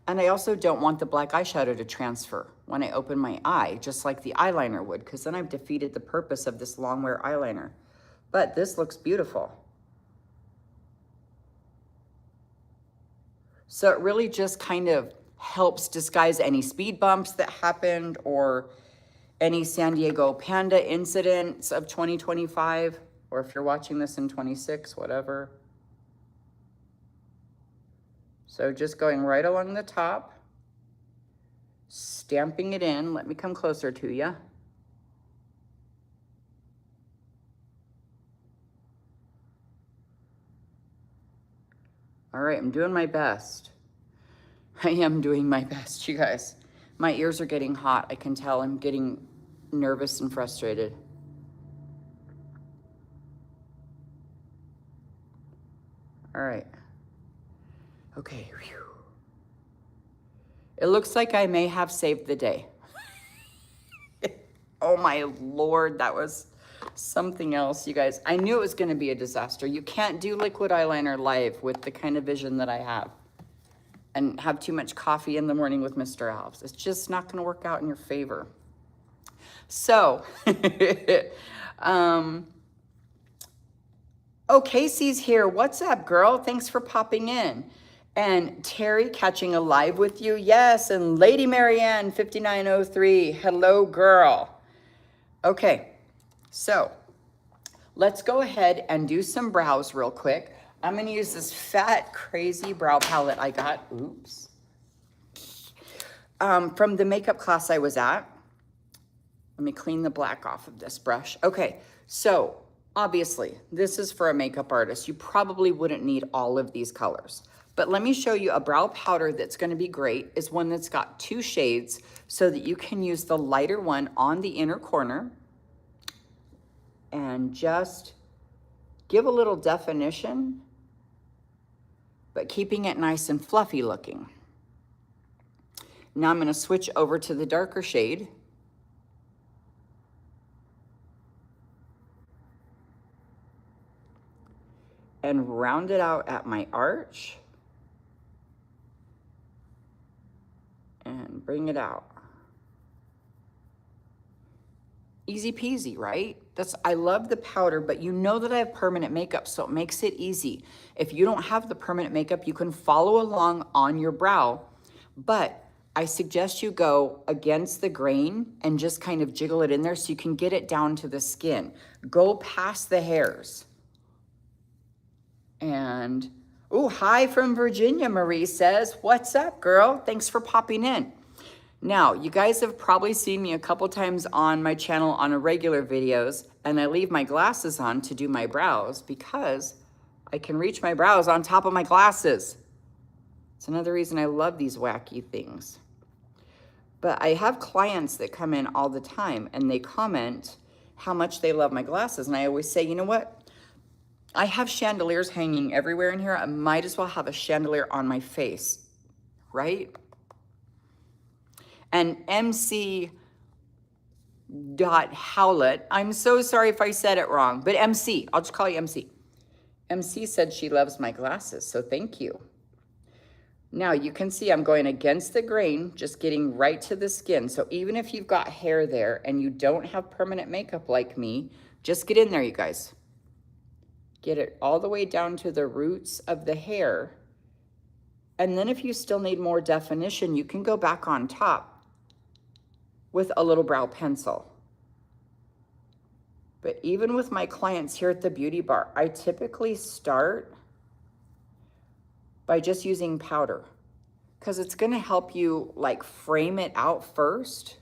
Speaker 1: And I also don't want the black eyeshadow to transfer when I open my eye, just like the eyeliner would, because then I've defeated the purpose of this long wear eyeliner. But this looks beautiful. So it really just kind of helps disguise any speed bumps that happened or any San Diego Panda incidents of 2025, or if you're watching this in 26, whatever. So just going right along the top, stamping it in. Let me come closer to you. All right, I'm doing my best. I am doing my best, you guys. My ears are getting hot. I can tell I'm getting nervous and frustrated. All right. Okay. Whew. It looks like I may have saved the day. Oh my Lord, that was something else, you guys. I knew it was going to be a disaster. You can't do liquid eyeliner live with the kind of vision that I have and have too much coffee in the morning with Mr. Alves. It's just not going to work out in your favor. So, oh, Casey's here. What's up, girl? Thanks for popping in. And Terry catching a live with you. Yes, and Lady Marianne 5903. Hello, girl. Okay, so let's go ahead and do some brows real quick. I'm going to use this fat, crazy brow palette I got. Oops. From the makeup class I was at. Let me clean the black off of this brush. Okay, so obviously this is for a makeup artist. You probably wouldn't need all of these colors. But let me show you a brow powder that's going to be great. Is one that's got 2 shades so that you can use the lighter one on the inner corner and just give a little definition, but keeping it nice and fluffy looking. Now I'm going to switch over to the darker shade. And round it out at my arch. And bring it out. Easy peasy, right? I love the powder, but you know that I have permanent makeup, so it makes it easy. If you don't have the permanent makeup, you can follow along on your brow, but I suggest you go against the grain and just kind of jiggle it in there so you can get it down to the skin. Go past the hairs. And, oh, hi from Virginia, Marie says. What's up, girl? Thanks for popping in. Now, you guys have probably seen me a couple times on my channel on a regular videos, and I leave my glasses on to do my brows because I can reach my brows on top of my glasses. It's another reason I love these wacky things. But I have clients that come in all the time, and they comment how much they love my glasses, and I always say, you know what? I have chandeliers hanging everywhere in here. I might as well have a chandelier on my face, right? And MC Howlett, I'm so sorry if I said it wrong, but MC, I'll just call you MC. MC said she loves my glasses, so thank you. Now you can see I'm going against the grain, just getting right to the skin. So even if you've got hair there and you don't have permanent makeup like me, just get in there, you guys. Get it all the way down to the roots of the hair. And then if you still need more definition, you can go back on top with a little brow pencil. But even with my clients here at the Beauty Bar, I typically start by just using powder because it's going to help you like frame it out first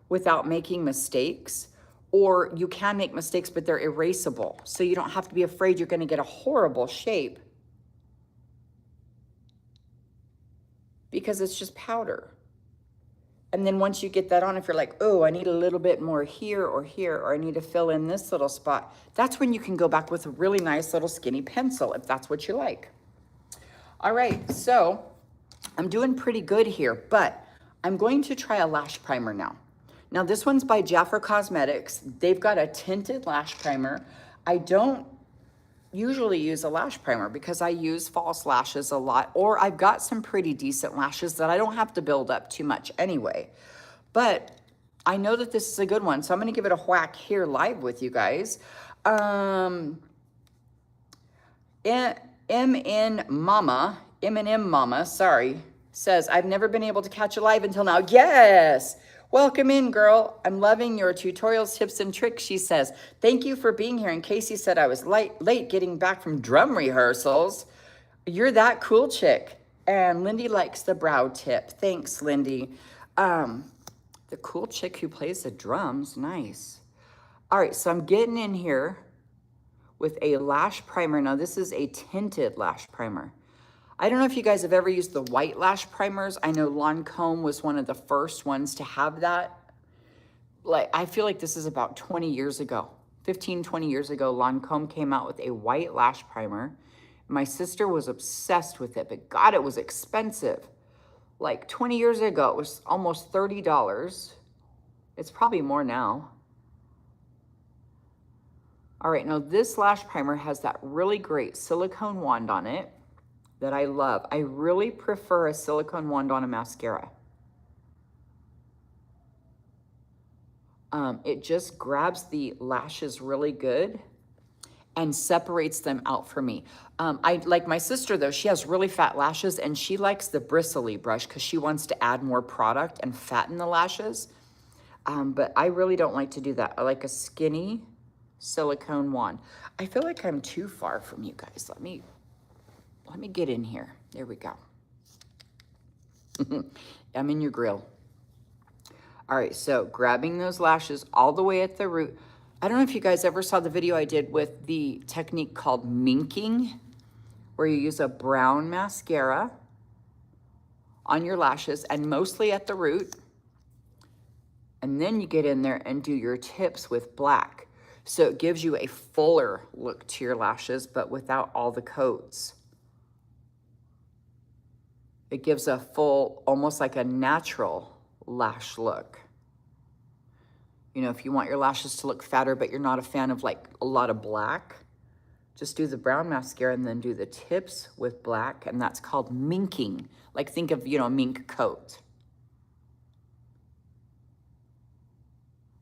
Speaker 1: without making mistakes. Or you can make mistakes, but they're erasable. So you don't have to be afraid you're going to get a horrible shape because it's just powder. And then once you get that on, if you're like, oh, I need a little bit more here, or I need to fill in this little spot, that's when you can go back with a really nice little skinny pencil, if that's what you like. All right, so I'm doing pretty good here, but I'm going to try a lash primer now. Now this one's by Jaffer Cosmetics. They've got a tinted lash primer. I don't usually use a lash primer because I use false lashes a lot, or I've got some pretty decent lashes that I don't have to build up too much anyway. But I know that this is a good one, so I'm gonna give it a whack here live with you guys. M&M Mama, sorry, says, I've never been able to catch a live until now. Yes! Welcome in, girl. I'm loving your tutorials, tips, and tricks, she says. Thank you for being here. And Casey said I was late getting back from drum rehearsals. You're that cool chick. And Lindy likes the brow tip. Thanks, Lindy. The cool chick who plays the drums. Nice. All right, so I'm getting in here with a lash primer. Now, this is a tinted lash primer. I don't know if you guys have ever used the white lash primers. I know Lancome was one of the first ones to have that. Like, I feel like this is about 20 years ago. 15, 20 years ago, Lancome came out with a white lash primer. My sister was obsessed with it, but God, it was expensive. Like 20 years ago, it was almost $30. It's probably more now. All right, now this lash primer has that really great silicone wand on it that I love. I really prefer a silicone wand on a mascara. It just grabs the lashes really good and separates them out for me. I like my sister though, she has really fat lashes and she likes the bristly brush because she wants to add more product and fatten the lashes. But I really don't like to do that. I like a skinny silicone wand. I feel like I'm too far from you guys. Let me get in here. There we go. I'm in your grill. All right, so grabbing those lashes all the way at the root. I don't know if you guys ever saw the video I did with the technique called minking, where you use a brown mascara on your lashes and mostly at the root. And then you get in there and do your tips with black. So it gives you a fuller look to your lashes, but without all the coats. It gives a full, almost like a natural lash look. You know, if you want your lashes to look fatter, but you're not a fan of like a lot of black, just do the brown mascara and then do the tips with black. And that's called minking. Like think of, you know, a mink coat.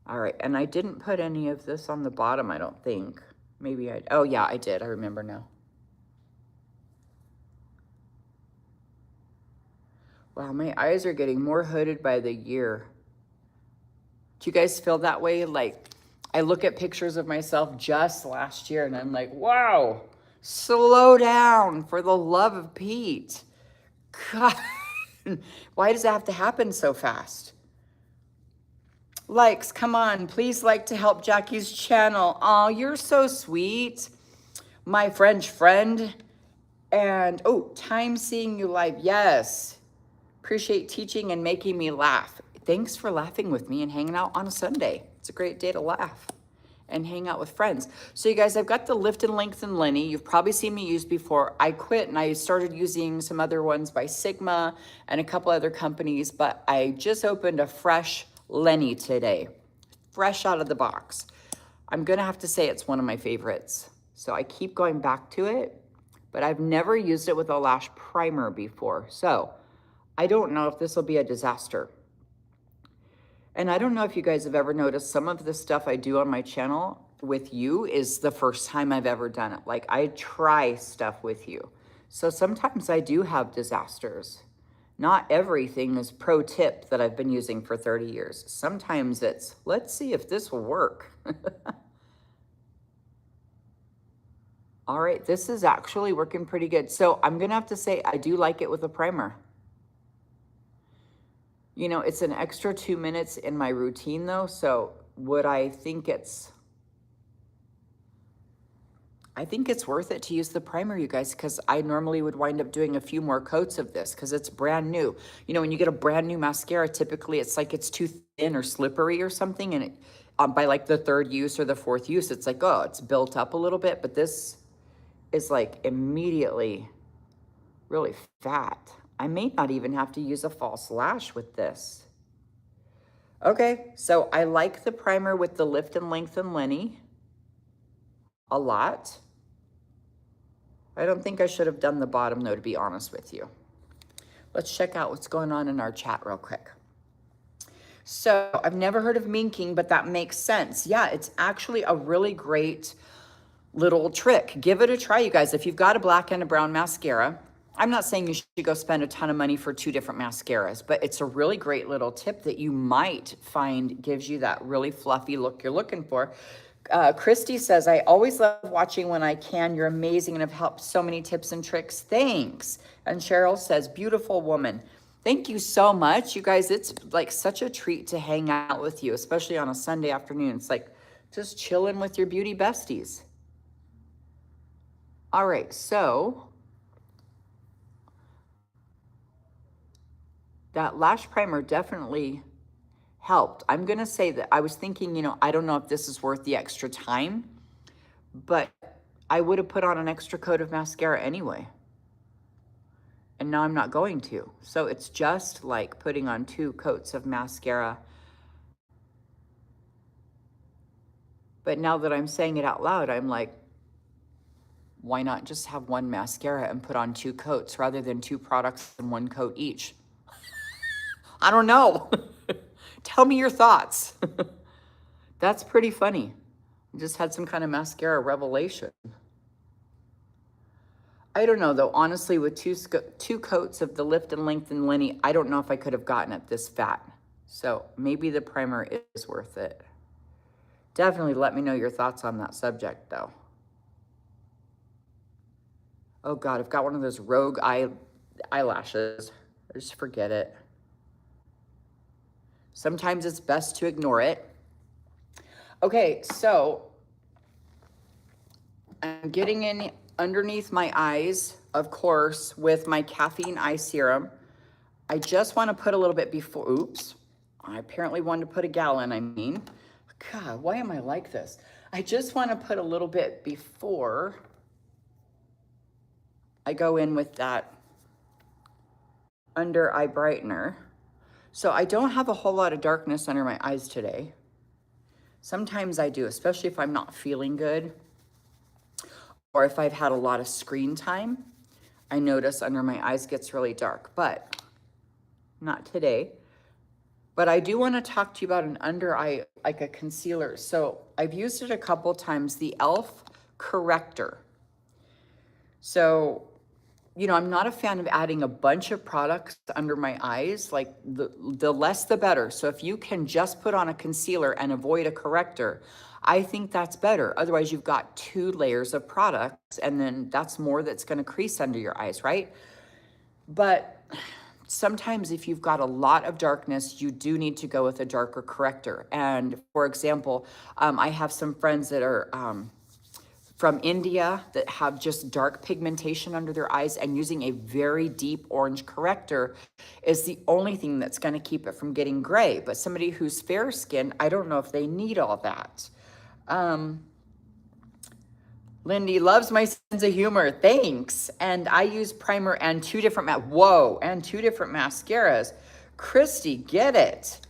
Speaker 1: All right, and I didn't put any of this on the bottom, I don't think. Maybe I, oh yeah, I did, I remember now. Wow, my eyes are getting more hooded by the year. Do you guys feel that way? Like, I look at pictures of myself just last year and I'm like, wow, slow down for the love of Pete. God, why does that have to happen so fast? Likes, come on, please like to help Jackie's channel. Oh, you're so sweet. My French friend. And, oh, time seeing you live, yes. Appreciate teaching and making me laugh. Thanks for laughing with me and hanging out on a Sunday. It's a great day to laugh and hang out with friends. So you guys, I've got the Lift and Lengthen Lenny. You've probably seen me use before. I quit and I started using some other ones by Sigma and a couple other companies, but I just opened a fresh Lenny today, fresh out of the box. I'm gonna have to say it's one of my favorites. So I keep going back to it, but I've never used it with a lash primer before. So I don't know if this will be a disaster. And I don't know if you guys have ever noticed some of the stuff I do on my channel with you is the first time I've ever done it. Like I try stuff with you. So sometimes I do have disasters. Not everything is pro tip that I've been using for 30 years. Sometimes it's, let's see if this will work. All right, this is actually working pretty good. So I'm gonna have to say, I do like it with a primer. You know, it's an extra 2 minutes in my routine though, so would I think it's worth it to use the primer, you guys, because I normally would wind up doing a few more coats of this because it's brand new. You know, when you get a brand new mascara, typically it's like it's too thin or slippery or something, and it, by like the third use or the fourth use, it's like, oh, it's built up a little bit, but this is like immediately really fat. I may not even have to use a false lash with this. Okay, so I like the primer with the Lift and Lengthen Lenny a lot. I don't think I should have done the bottom though, to be honest with you. Let's check out what's going on in our chat real quick. So I've never heard of minking, but that makes sense. Yeah, it's actually a really great little trick. Give it a try, you guys. If you've got a black and a brown mascara, I'm not saying you should go spend a ton of money for 2 different mascaras, but it's a really great little tip that you might find gives you that really fluffy look you're looking for. Christy says, I always love watching when I can. You're amazing and have helped so many tips and tricks. Thanks. And Cheryl says, beautiful woman. Thank you so much. You guys, it's like such a treat to hang out with you, especially on a Sunday afternoon. It's like just chilling with your beauty besties. All right, so that lash primer definitely helped. I'm going to say that I was thinking, you know, I don't know if this is worth the extra time, but I would have put on an extra coat of mascara anyway. And now I'm not going to. So it's just like putting on 2 coats of mascara. But now that I'm saying it out loud, I'm like, why not just have 1 mascara and put on 2 coats rather than 2 products and 1 coat each? I don't know. Tell me your thoughts. That's pretty funny. I just had some kind of mascara revelation. I don't know though, honestly, with 2 coats of the Lift and Lengthen Lenny, I don't know if I could have gotten it this fat. So maybe the primer is worth it. Definitely let me know your thoughts on that subject though. Oh God, I've got one of those rogue eyelashes. Just forget it. Sometimes it's best to ignore it. Okay, so I'm getting in underneath my eyes, of course, with my caffeine eye serum. I just want to put a little bit before, oops. I apparently wanted to put a gallon, I mean. God, why am I like this? I just want to put a little bit before I go in with that under eye brightener. So I don't have a whole lot of darkness under my eyes today. Sometimes I do, especially if I'm not feeling good or if I've had a lot of screen time. I notice under my eyes gets really dark, but not today. But I do want to talk to you about an under eye, like a concealer. So I've used it a couple times, the Elf Corrector. So, you know, I'm not a fan of adding a bunch of products under my eyes. Like the less the better. So if you can just put on a concealer and avoid a corrector, I think that's better. Otherwise, you've got 2 layers of products and then that's more that's going to crease under your eyes, right? But sometimes if you've got a lot of darkness, you do need to go with a darker corrector. And for example, I have some friends that are from India that have just dark pigmentation under their eyes, and using a very deep orange corrector is the only thing that's going to keep it from getting gray. But somebody who's fair skinned, I don't know if they need all that. Lindy loves my sense of humor. Thanks. And I use primer and 2 different, and 2 different mascaras. Christy, get it.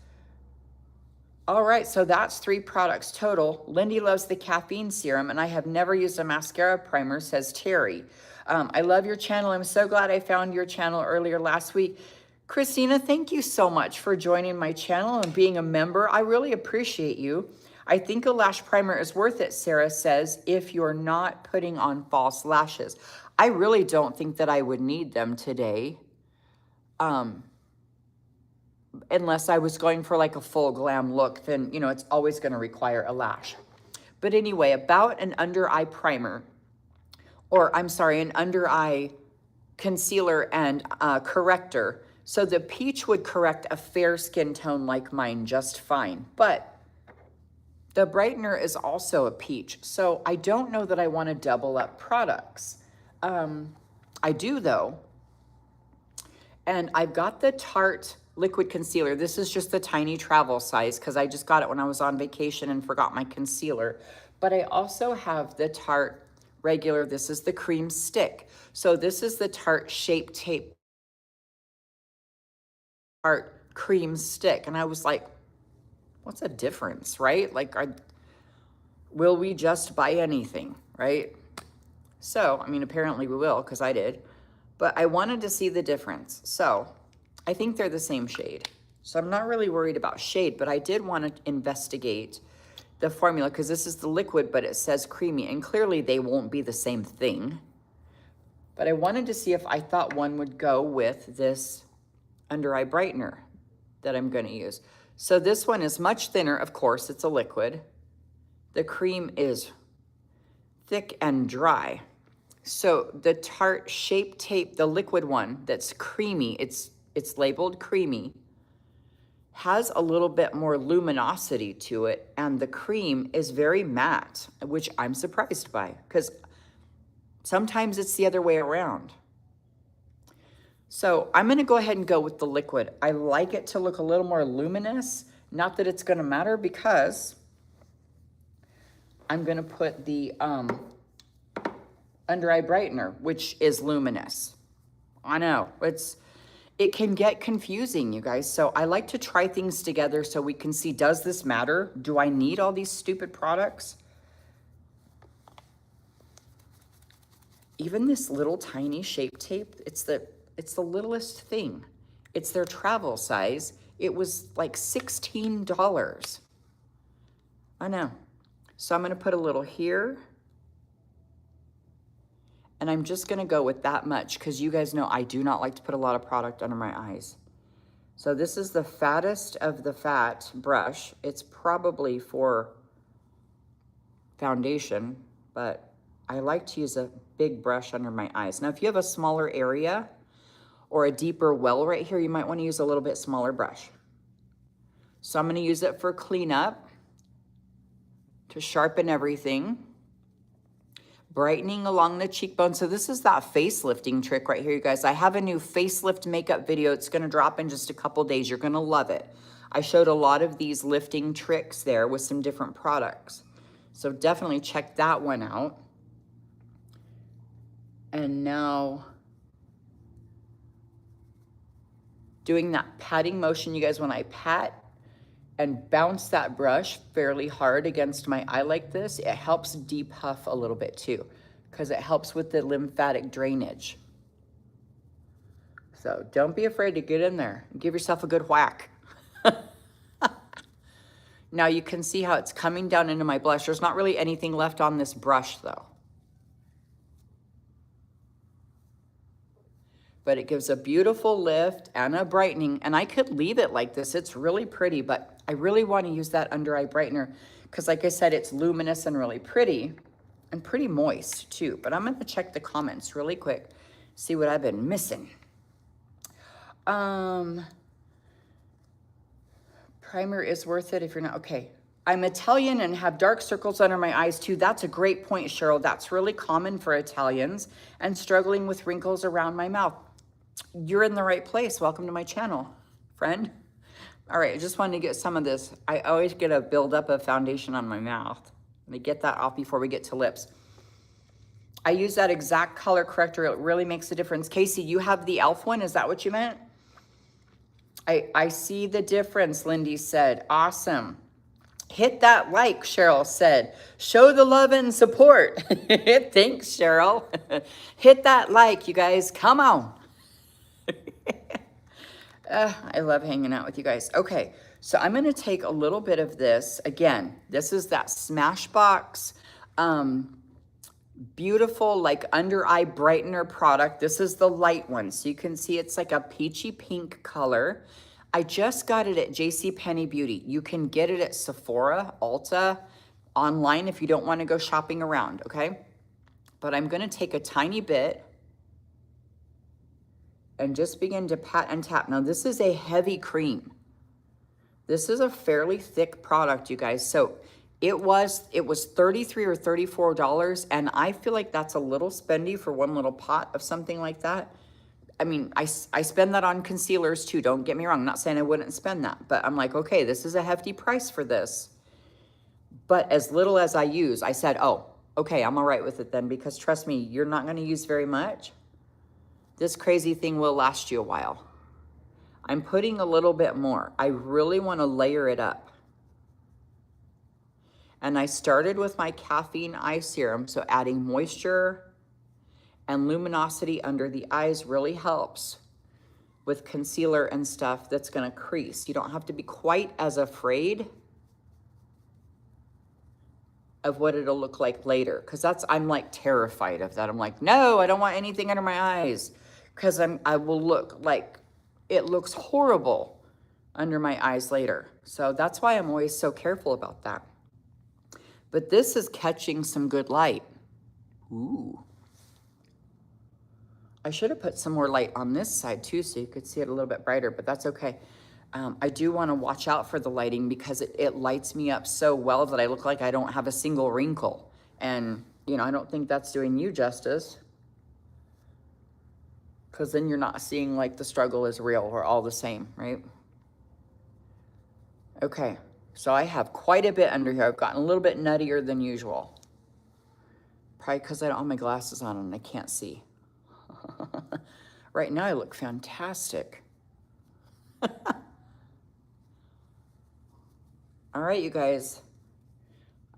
Speaker 1: All right, so that's 3 products total. Lindy loves the caffeine serum, and I have never used a mascara primer, says Terry. I love your channel. I'm so glad I found your channel earlier last week. Christina, thank you so much for joining my channel and being a member. I really appreciate you. I think a lash primer is worth it, Sarah says, if you're not putting on false lashes. I really don't think that I would need them today. Unless I was going for like a full glam look, then, you know, it's always going to require a lash. But anyway, about an under eye primer, or I'm sorry, an under eye concealer and corrector. So the peach would correct a fair skin tone like mine just fine. But the brightener is also a peach. So I don't know that I want to double up products. I do though. And I've got the Tarte liquid concealer. This is just the tiny travel size because I just got it when I was on vacation and forgot my concealer. But I also have the Tarte regular. This is the cream stick. So this is the Tarte Shape Tape Tarte cream stick. And I was like, what's the difference, right? Like, will we just buy anything, right? So, I mean, apparently we will, because I did. But I wanted to see the difference. So, I think they're the same shade. So I'm not really worried about shade, but I did want to investigate the formula, because this is the liquid, but it says creamy, and clearly they won't be the same thing. But I wanted to see if I thought one would go with this under eye brightener that I'm going to use. So this one is much thinner, of course, it's a liquid. The cream is thick and dry. So the Tarte Shape Tape, the liquid one that's creamy, it's labeled creamy, has a little bit more luminosity to it, and the cream is very matte, which I'm surprised by, because sometimes it's the other way around. So I'm going to go ahead and go with the liquid. I like it to look a little more luminous. Not that it's going to matter, because I'm going to put the under eye brightener, which is luminous. I know, it can get confusing, you guys. So I like to try things together so we can see, does this matter? Do I need all these stupid products? Even this little tiny Shape Tape, it's the littlest thing. It's their travel size. It was like $16. I know. So I'm going to put a little here. And I'm just going to go with that much, because you guys know I do not like to put a lot of product under my eyes. So this is the fattest of the fat brush. It's probably for foundation, but I like to use a big brush under my eyes. Now, if you have a smaller area or a deeper well right here, you might want to use a little bit smaller brush. So I'm going to use it for cleanup, to sharpen everything. Brightening along the cheekbone. So this is that facelifting trick right here, you guys. I have a new facelift makeup video. It's going to drop in just a couple days. You're going to love it. I showed a lot of these lifting tricks there with some different products. So definitely check that one out. And now doing that patting motion, you guys, when I pat and bounce that brush fairly hard against my eye like this, it helps depuff a little bit too, because it helps with the lymphatic drainage. So don't be afraid to get in there and give yourself a good whack. Now you can see how it's coming down into my blush. There's not really anything left on this brush though. But it gives a beautiful lift and a brightening, and I could leave it like this. It's really pretty, but I really want to use that under eye brightener because, like I said, it's luminous and really pretty and pretty moist too. But I'm going to check the comments really quick, see what I've been missing. Primer is worth it if you're not, okay. I'm Italian and have dark circles under my eyes too. That's a great point, Cheryl. That's really common for Italians, and struggling with wrinkles around my mouth. You're in the right place. Welcome to my channel, friend. All right, I just wanted to get some of this. I always get a buildup of foundation on my mouth. Let me get that off before we get to lips. I use that exact color corrector. It really makes a difference. Casey, you have the e.l.f. one. Is that what you meant? I see the difference, Lindy said. Awesome. Hit that like, Cheryl said. Show the love and support. Thanks, Cheryl. Hit that like, you guys. Come on. I love hanging out with you guys. Okay, so I'm going to take a little bit of this. Again, this is that Smashbox beautiful like under eye brightener product. This is the light one. So you can see it's like a peachy pink color. I just got it at JCPenney Beauty. You can get it at Sephora, Ulta, online if you don't want to go shopping around, okay? But I'm going to take a tiny bit and just begin to pat and tap. Now, this is a heavy cream. This is a fairly thick product, you guys. So it was $33 or $34, and I feel like that's a little spendy for one little pot of something like that. I mean, I spend that on concealers too. Don't get me wrong. I'm not saying I wouldn't spend that, but I'm like, okay, this is a hefty price for this. But as little as I use, I said, oh, okay, I'm all right with it then, because trust me, you're not going to use very much. This crazy thing will last you a while. I'm putting a little bit more. I really want to layer it up. And I started with my caffeine eye serum, so adding moisture and luminosity under the eyes really helps with concealer and stuff that's gonna crease. You don't have to be quite as afraid of what it'll look like later, because I'm like terrified of that. I'm like, no, I don't want anything under my eyes, because I will look like it looks horrible under my eyes later. So that's why I'm always so careful about that. But this is catching some good light. Ooh. I should have put some more light on this side too, so you could see it a little bit brighter, but that's okay. I do want to watch out for the lighting because it lights me up so well that I look like I don't have a single wrinkle. And, you know, I don't think that's doing you justice, because then you're not seeing like the struggle is real or all the same, right? Okay, so I have quite a bit under here. I've gotten a little bit nuttier than usual. Probably because I don't have my glasses on and I can't see. Right now I look fantastic. All right, you guys.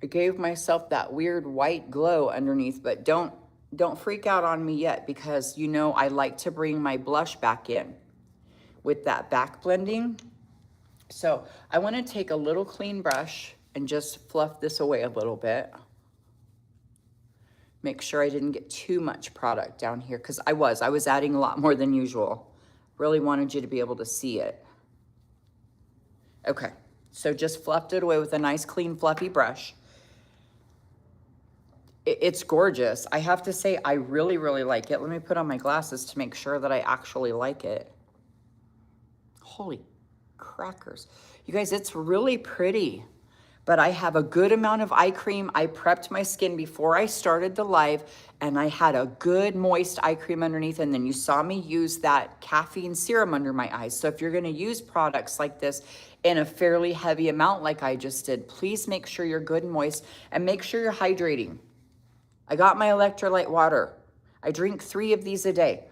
Speaker 1: I gave myself that weird white glow underneath, but don't freak out on me yet, because you know I like to bring my blush back in with that back blending. So I want to take a little clean brush and just fluff this away a little bit. Make sure I didn't get too much product down here, because I was adding a lot more than usual. Really wanted you to be able to see it. Okay, so just fluffed it away with a nice clean fluffy brush. It's gorgeous. I have to say, I really, really like it. Let me put on my glasses to make sure that I actually like it. Holy crackers. You guys, it's really pretty. But I have a good amount of eye cream. I prepped my skin before I started the live, and I had a good moist eye cream underneath, and then you saw me use that caffeine serum under my eyes. So if you're gonna use products like this in a fairly heavy amount like I just did, please make sure you're good and moist, and make sure you're hydrating. I got my electrolyte water. I drink 3 of these a day.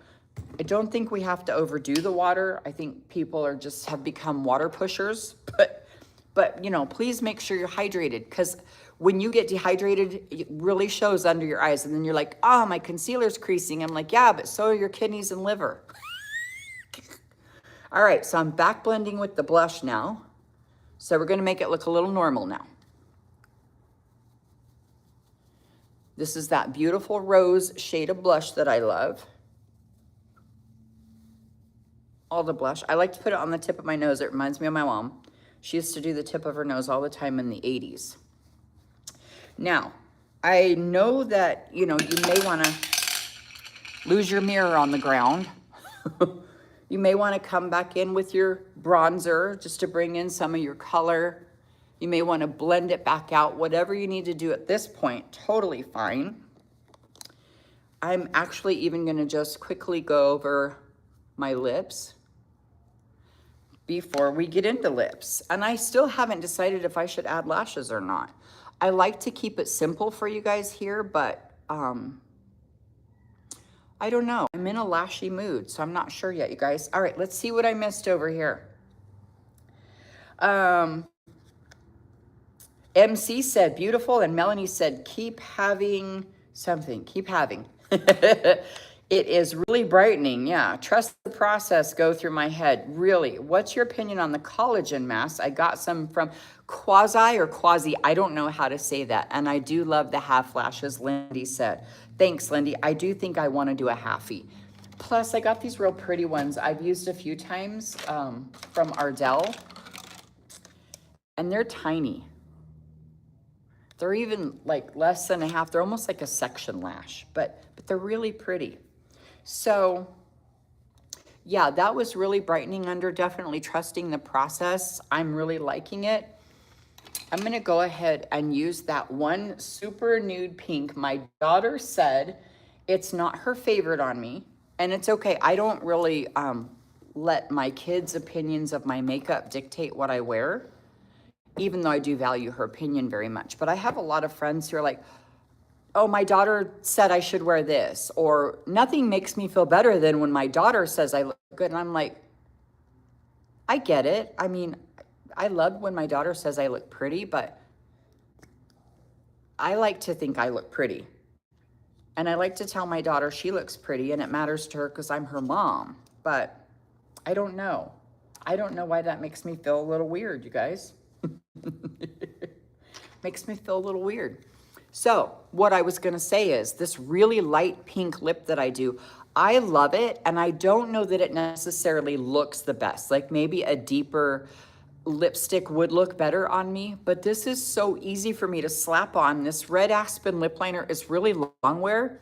Speaker 1: I don't think we have to overdo the water. I think people have become water pushers, but you know, please make sure you're hydrated, because when you get dehydrated, it really shows under your eyes, and then you're like, oh, my concealer's creasing. I'm like, yeah, but so are your kidneys and liver. All right, so I'm back blending with the blush now. So we're gonna make it look a little normal now. This is that beautiful rose shade of blush that I love. All the blush. I like to put it on the tip of my nose. It reminds me of my mom. She used to do the tip of her nose all the time in the 80s. Now, I know that, you know, you may want to lose your mirror on the ground. You may want to come back in with your bronzer just to bring in some of your color. You may want to blend it back out. Whatever you need to do at this point, totally fine. I'm actually even going to just quickly go over my lips before we get into lips. And I still haven't decided if I should add lashes or not. I like to keep it simple for you guys here, but I don't know. I'm in a lashy mood, so I'm not sure yet, you guys. All right, let's see what I missed over here. MC said beautiful, and Melanie said keep having something. Keep having. It is really brightening. Yeah, trust the process. Go through my head. Really, what's your opinion on the collagen mask? I got some from Quasi. I don't know how to say that. And I do love the half lashes, Lindy said. Thanks, Lindy. I do think I want to do a halfie. Plus, I got these real pretty ones I've used a few times from Ardell. And they're tiny. They're even like less than a half. They're almost like a section lash, but they're really pretty. So yeah, that was really brightening under, definitely trusting the process. I'm really liking it. I'm gonna go ahead and use that one super nude pink. My daughter said it's not her favorite on me, and it's okay. I don't really let my kids' opinions of my makeup dictate what I wear, even though I do value her opinion very much. But I have a lot of friends who are like, oh, my daughter said I should wear this, or nothing makes me feel better than when my daughter says I look good. And I'm like, I get it. I mean, I love when my daughter says I look pretty, but I like to think I look pretty. And I like to tell my daughter she looks pretty and it matters to her because I'm her mom. But I don't know. I don't know why that makes me feel a little weird, you guys. Makes me feel a little weird. So what I was gonna say is this really light pink lip that I do, I love it, and I don't know that it necessarily looks the best. Like maybe a deeper lipstick would look better on me, but this is so easy for me to slap on. This Red Aspen lip liner is really long wear,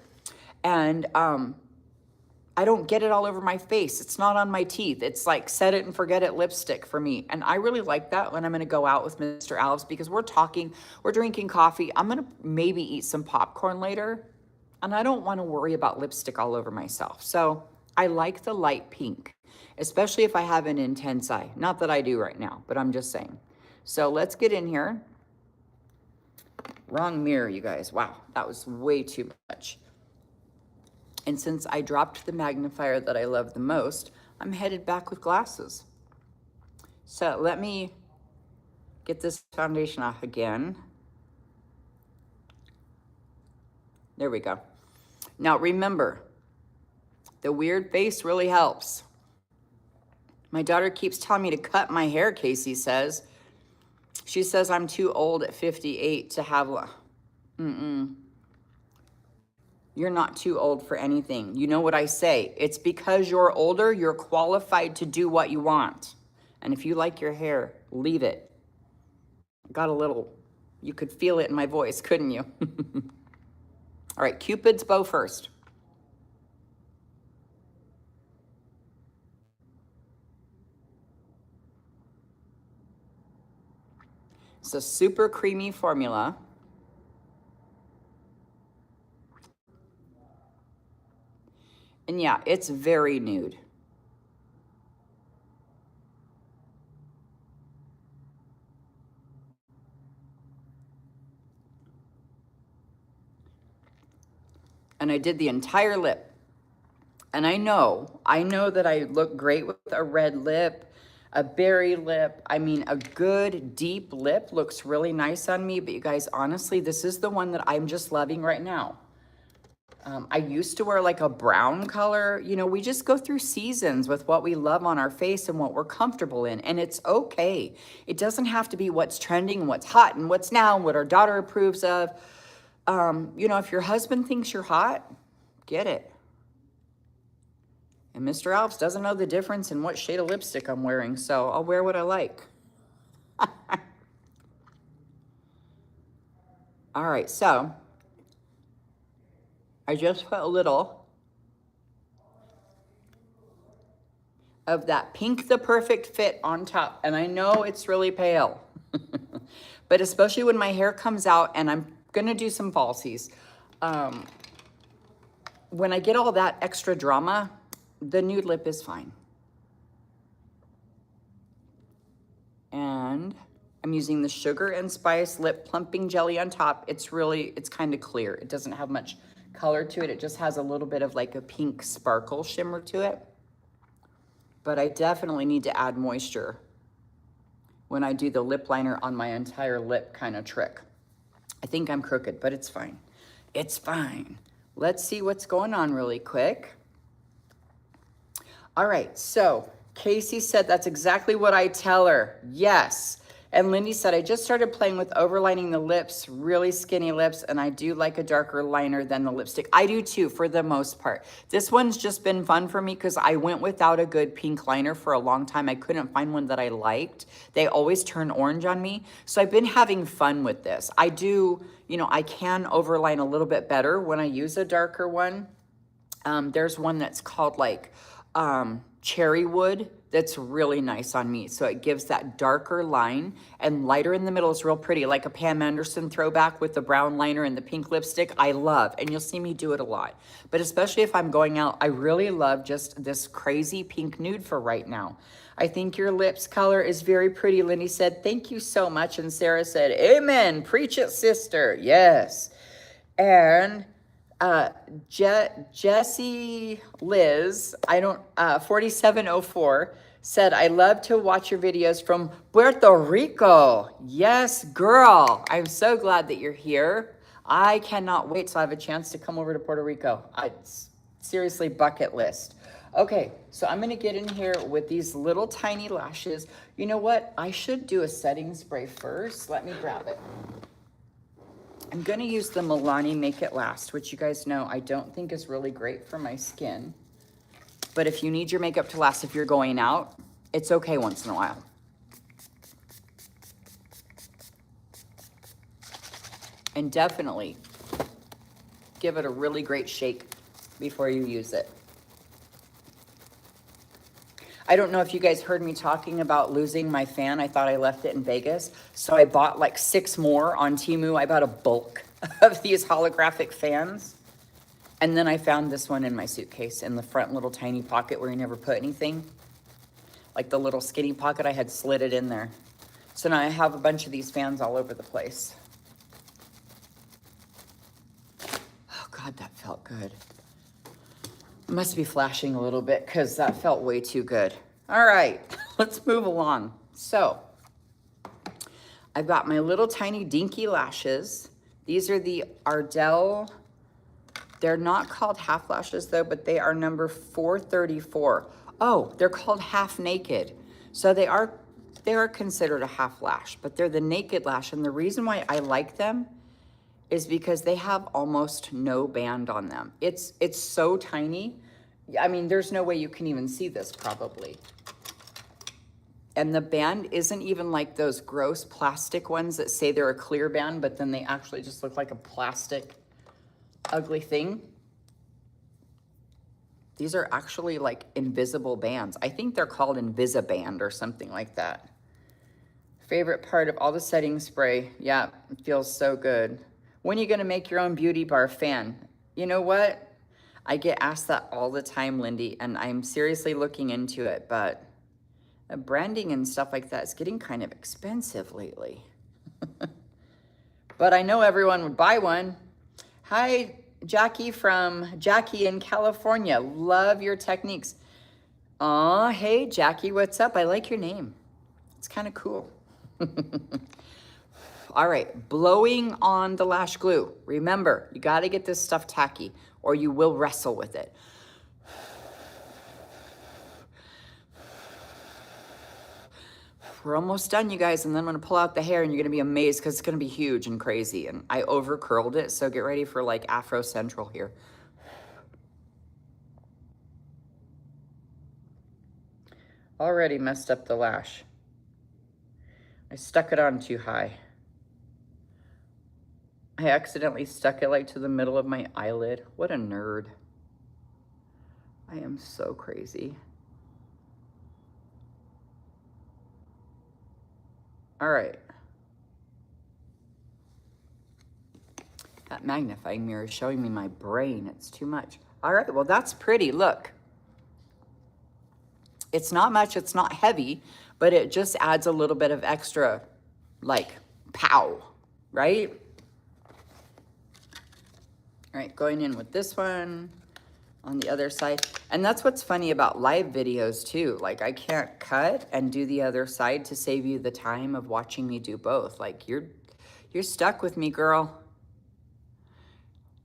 Speaker 1: and I don't get it all over my face. It's not on my teeth. It's like set it and forget it lipstick for me. And I really like that when I'm gonna go out with Mr. Alves because we're talking, we're drinking coffee. I'm gonna maybe eat some popcorn later. And I don't wanna worry about lipstick all over myself. So I like the light pink, especially if I have an intense eye. Not that I do right now, but I'm just saying. So let's get in here. Wrong mirror, you guys. Wow, that was way too much. And since I dropped the magnifier that I love the most, I'm headed back with glasses. So let me get this foundation off again. There we go. Now remember, the weird face really helps. My daughter keeps telling me to cut my hair, Casey says. She says I'm too old at 58 to have... You're not too old for anything. You know what I say? It's because you're older, you're qualified to do what you want. And if you like your hair, leave it. Got a little, you could feel it in my voice, couldn't you? All right, Cupid's bow first. It's a super creamy formula. And yeah, it's very nude. And I did the entire lip. And I know that I look great with a red lip, a berry lip. I mean, a good deep lip looks really nice on me. But you guys, honestly, this is the one that I'm just loving right now. I used to wear like a brown color. You know, we just go through seasons with what we love on our face and what we're comfortable in. And it's okay. It doesn't have to be what's trending and what's hot and what's now and what our daughter approves of. You know, if your husband thinks you're hot, get it. And Mr. Alves doesn't know the difference in what shade of lipstick I'm wearing, so I'll wear what I like. All right, so I just put a little of that Pink the Perfect Fit on top. And I know it's really pale, but especially when my hair comes out and I'm gonna do some falsies. When I get all that extra drama, the nude lip is fine. And I'm using the Sugar and Spice Lip Plumping Jelly on top. It's kind of clear. It doesn't have much color to it. It just has a little bit of like a pink sparkle shimmer to it. But I definitely need to add moisture when I do the lip liner on my entire lip kind of trick. I think I'm crooked, but it's fine. It's fine. Let's see what's going on really quick. All right, so Casey said that's exactly what I tell her. Yes. And Lindy said, I just started playing with overlining the lips, really skinny lips, and I do like a darker liner than the lipstick. I do too, for the most part. This one's just been fun for me because I went without a good pink liner for a long time. I couldn't find one that I liked. They always turn orange on me. So I've been having fun with this. I do, you know, I can overline a little bit better when I use a darker one. There's one that's called like cherry wood that's really nice on me. So it gives that darker line, and lighter in the middle is real pretty, like a Pam Anderson throwback with the brown liner and the pink lipstick. I love, and you'll see me do it a lot. But especially if I'm going out, I really love just this crazy pink nude for right now. I think your lips color is very pretty, Lindy said. Thank you so much. And Sarah said, amen, preach it, sister. Yes. And Jessie Liz, 4704 said, I love to watch your videos from Puerto Rico. Yes, girl. I'm so glad that you're here. I cannot wait till I have a chance to come over to Puerto Rico. It's seriously bucket list. Okay, so I'm gonna get in here with these little tiny lashes. You know what? I should do a setting spray first. Let me grab it. I'm gonna use the Milani Make It Last, which you guys know I don't think is really great for my skin. But if you need your makeup to last if you're going out, it's okay once in a while. And definitely give it a really great shake before you use it. I don't know if you guys heard me talking about losing my fan. I thought I left it in Vegas. So I bought like 6 more on Temu. I bought a bulk of these holographic fans. And then I found this one in my suitcase in the front little tiny pocket where you never put anything. Like the little skinny pocket, I had slid it in there. So now I have a bunch of these fans all over the place. Oh God, that felt good. Must be flashing a little bit because that felt way too good. All right, let's move along. So I've got my little tiny dinky lashes. These are the Ardell. They're not called half lashes though, but they are number 434. Oh, they're called half naked. So they are considered a half lash, but they're the naked lash. And the reason why I like them is because they have almost no band on them. It's so tiny. I mean, there's no way you can even see this probably. And the band isn't even like those gross plastic ones that say they're a clear band, but then they actually just look like a plastic ugly thing. These are actually like invisible bands. I think they're called Invisiband or something like that. Favorite part of all the setting spray. Yeah, it feels so good. When are you gonna make your own beauty bar fan? You know what? I get asked that all the time, Lindy, and I'm seriously looking into it, but branding and stuff like that is getting kind of expensive lately. But I know everyone would buy one. Hi, Jackie in California. Love your techniques. Aw, hey, Jackie, what's up? I like your name. It's kind of cool. All right, blowing on the lash glue. Remember, you got to get this stuff tacky or you will wrestle with it. We're almost done, you guys, and then I'm gonna pull out the hair and you're gonna be amazed because it's gonna be huge and crazy. And I over curled it, so get ready for like Afro Central here. Already messed up the lash. I stuck it on too high. I accidentally stuck it like to the middle of my eyelid. What a nerd. I am so crazy. All right. That magnifying mirror is showing me my brain. It's too much. All right, well, that's pretty. Look. It's not much, it's not heavy, but it just adds a little bit of extra, like, pow, right? All right, going in with this one on the other side. And that's what's funny about live videos too. Like I can't cut and do the other side to save you the time of watching me do both. Like you're stuck with me, girl.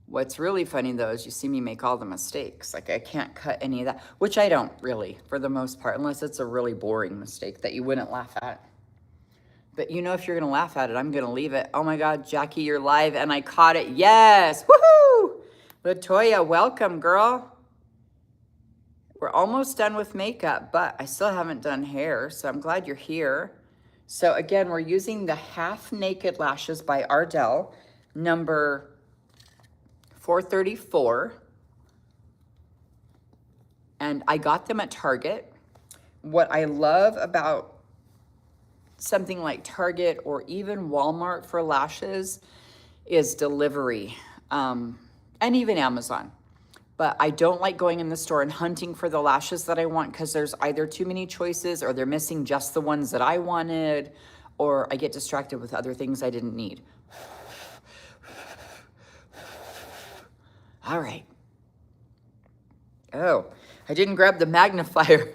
Speaker 1: What's really funny though is you see me make all the mistakes. Like I can't cut any of that, which I don't really for the most part, unless it's a really boring mistake that you wouldn't laugh at. But you know, if you're gonna laugh at it, I'm gonna leave it. Oh my God, Jackie, you're live and I caught it. Yes, woohoo! Latoya, welcome, girl. We're almost done with makeup, but I still haven't done hair, so I'm glad you're here. So again, we're using the Half Naked Lashes by Ardell, number 434. And I got them at Target. What I love about something like Target or even Walmart for lashes is delivery, and even Amazon. But I don't like going in the store and hunting for the lashes that I want because there's either too many choices or they're missing just the ones that I wanted, or I get distracted with other things I didn't need. All right. Oh, I didn't grab the magnifier.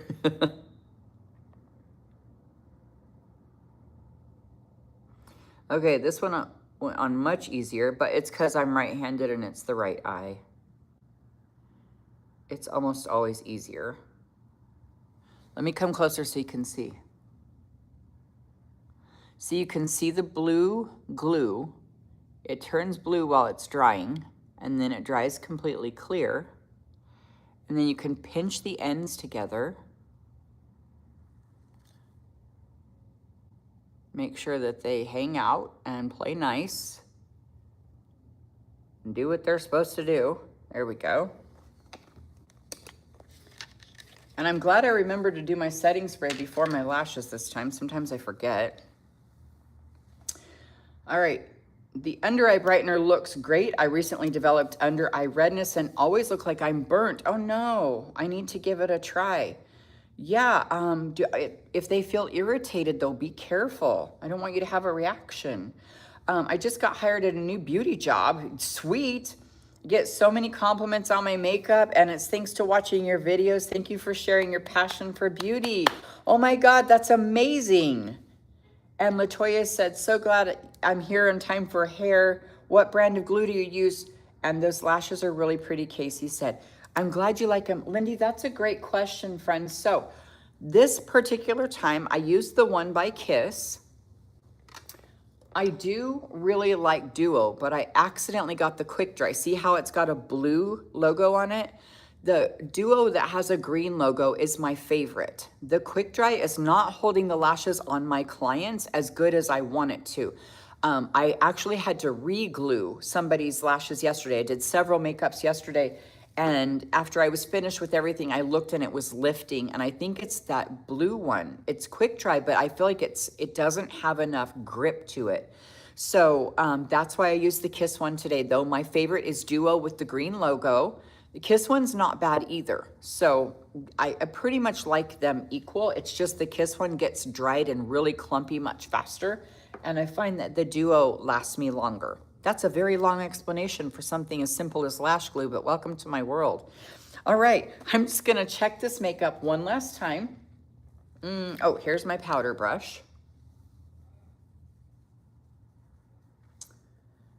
Speaker 1: Okay, this one went on much easier, but it's because I'm right-handed and it's the right eye. It's almost always easier. Let me come closer so you can see. So you can see the blue glue. It turns blue while it's drying, and then it dries completely clear. And then you can pinch the ends together. Make sure that they hang out and play nice. And do what they're supposed to do. There we go. And I'm glad I remembered to do my setting spray before my lashes this time. Sometimes I forget. All right, the under eye brightener looks great. I recently developed under eye redness and always look like I'm burnt. Oh no, I need to give it a try. Yeah, if they feel irritated though, be careful. I don't want you to have a reaction. I just got hired at a new beauty job. Sweet. Get so many compliments on my makeup, and it's thanks to watching your videos. Thank you for sharing your passion for beauty. Oh my God, that's amazing. And Latoya said, so glad I'm here in time for hair. What brand of glue do you use? And those lashes are really pretty, Casey said. I'm glad you like them. Lindy, that's a great question, friends. So this particular time, I used the one by Kiss. I do really like Duo, but I accidentally got the Quick Dry. See how it's got a blue logo on it? The Duo that has a green logo is my favorite. The Quick Dry is not holding the lashes on my clients as good as I want it to. I actually had to re-glue somebody's lashes yesterday. I did several makeups yesterday, and after I was finished with everything, I looked and it was lifting, and I think it's that blue one. It's Quick Dry, but I feel like it doesn't have enough grip to it. So that's why I used the Kiss one today, though. My favorite is Duo with the green logo. The Kiss one's not bad either. So I pretty much like them equal. It's just the Kiss one gets dried and really clumpy much faster. And I find that the Duo lasts me longer. That's a very long explanation for something as simple as lash glue, but welcome to my world. All right, I'm just gonna check this makeup one last time. Oh, here's my powder brush.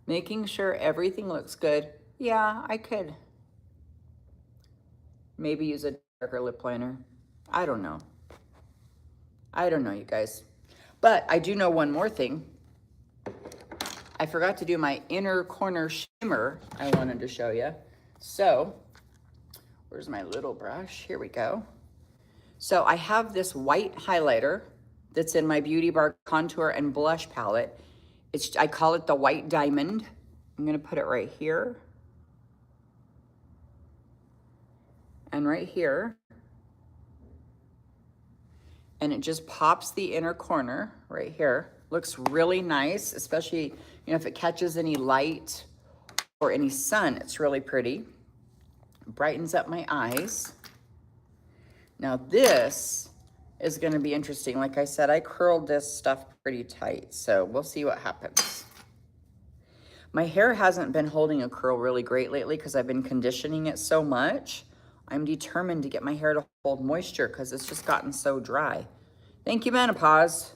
Speaker 1: Making sure everything looks good. Yeah, I could maybe use a darker lip liner. I don't know. I don't know, you guys. But I do know one more thing. I forgot to do my inner corner shimmer I wanted to show you. So, where's my little brush? Here we go. So I have this white highlighter that's in my Beauty Bar contour and blush palette. I call it the White Diamond. I'm gonna put it right here. And right here. And it just pops the inner corner right here. Looks really nice, especially, you know, if it catches any light or any sun, it's really pretty. Brightens up my eyes. Now this is gonna be interesting. Like I said, I curled this stuff pretty tight, so we'll see what happens. My hair hasn't been holding a curl really great lately because I've been conditioning it so much. I'm determined to get my hair to hold moisture because it's just gotten so dry. Thank you, menopause.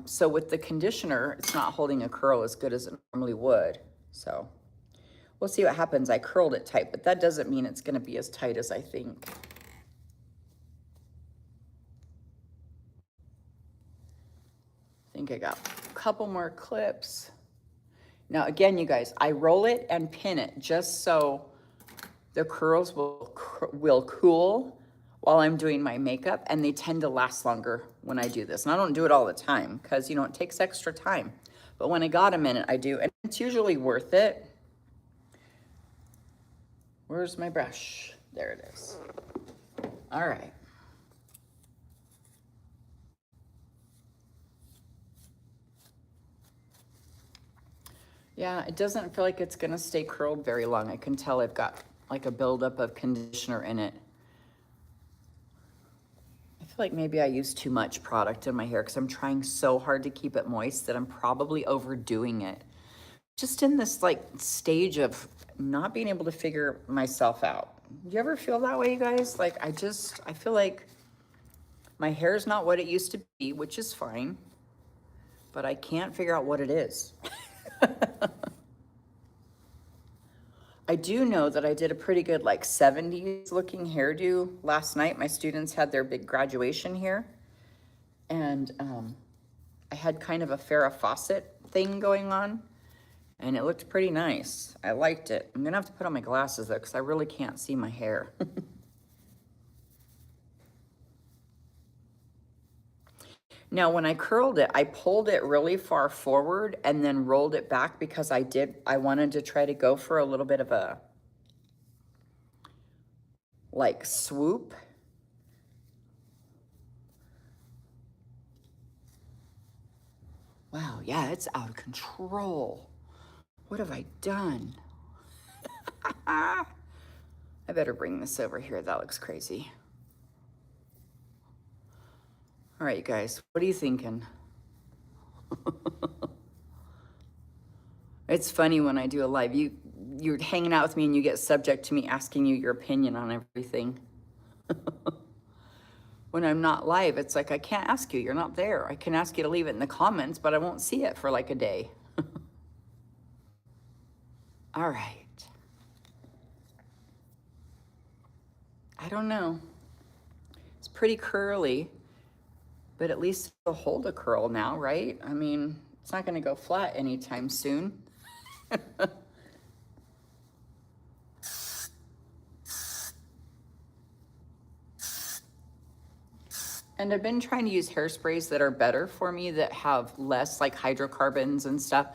Speaker 1: So with the conditioner, it's not holding a curl as good as it normally would. So we'll see what happens. I curled it tight, but that doesn't mean it's gonna be as tight as I think. I think I got a couple more clips. Now again, you guys, I roll it and pin it just so the curls will cool while I'm doing my makeup, and they tend to last longer when I do this. And I don't do it all the time because, you know, it takes extra time. But when I got a minute, I do, and it's usually worth it. Where's my brush? There it is. All right. Yeah, it doesn't feel like it's gonna stay curled very long. I can tell I've got like a buildup of conditioner in it. I feel like maybe I use too much product in my hair because I'm trying so hard to keep it moist that I'm probably overdoing it. Just in this like stage of not being able to figure myself out. Do you ever feel that way, you guys? Like I feel like my hair is not what it used to be, which is fine. but I can't figure out what it is. I do know that I did a pretty good like 70s looking hairdo last night. My students had their big graduation here, and I had kind of a Farrah Fawcett thing going on, and it looked pretty nice. I liked it. I'm gonna have to put on my glasses though, because I really can't see my hair. Now, when I curled it, I pulled it really far forward and then rolled it back because I wanted to try to go for a little bit of a, like, swoop. Wow, yeah, it's out of control. What have I done? I better bring this over here. That looks crazy. All right, you guys, what are you thinking? It's funny when I do a live. You're hanging out with me and you get subject to me asking you your opinion on everything. When I'm not live, it's like I can't ask you. You're not there. I can ask you to leave it in the comments, but I won't see it for like a day. All right. I don't know. It's pretty curly. But at least it'll hold a curl now, right? I mean, it's not gonna go flat anytime soon. And I've been trying to use hairsprays that are better for me, that have less like hydrocarbons and stuff.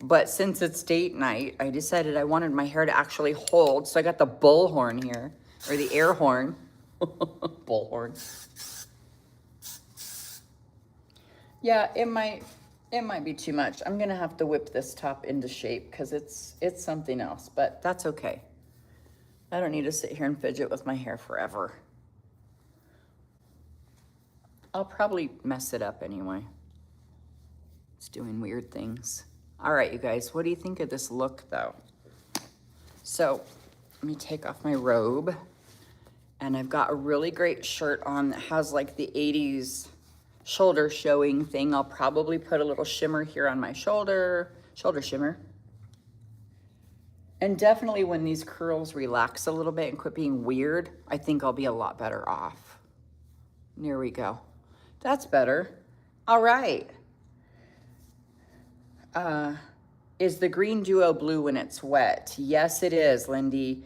Speaker 1: But since it's date night, I decided I wanted my hair to actually hold. So I got the bullhorn here, or the air horn. Bullhorn. Yeah, it might be too much. I'm gonna have to whip this top into shape because it's something else, but that's okay. I don't need to sit here and fidget with my hair forever. I'll probably mess it up anyway. It's doing weird things. All right, you guys, what do you think of this look though? So let me take off my robe, and I've got a really great shirt on that has like the 80s shoulder showing thing. I'll probably put a little shimmer here on my shoulder shimmer. And definitely when these curls relax a little bit and quit being weird, I think I'll be a lot better off. There we go. That's better. All right. Is the green duo blue when it's wet? Yes, it is, Lindy.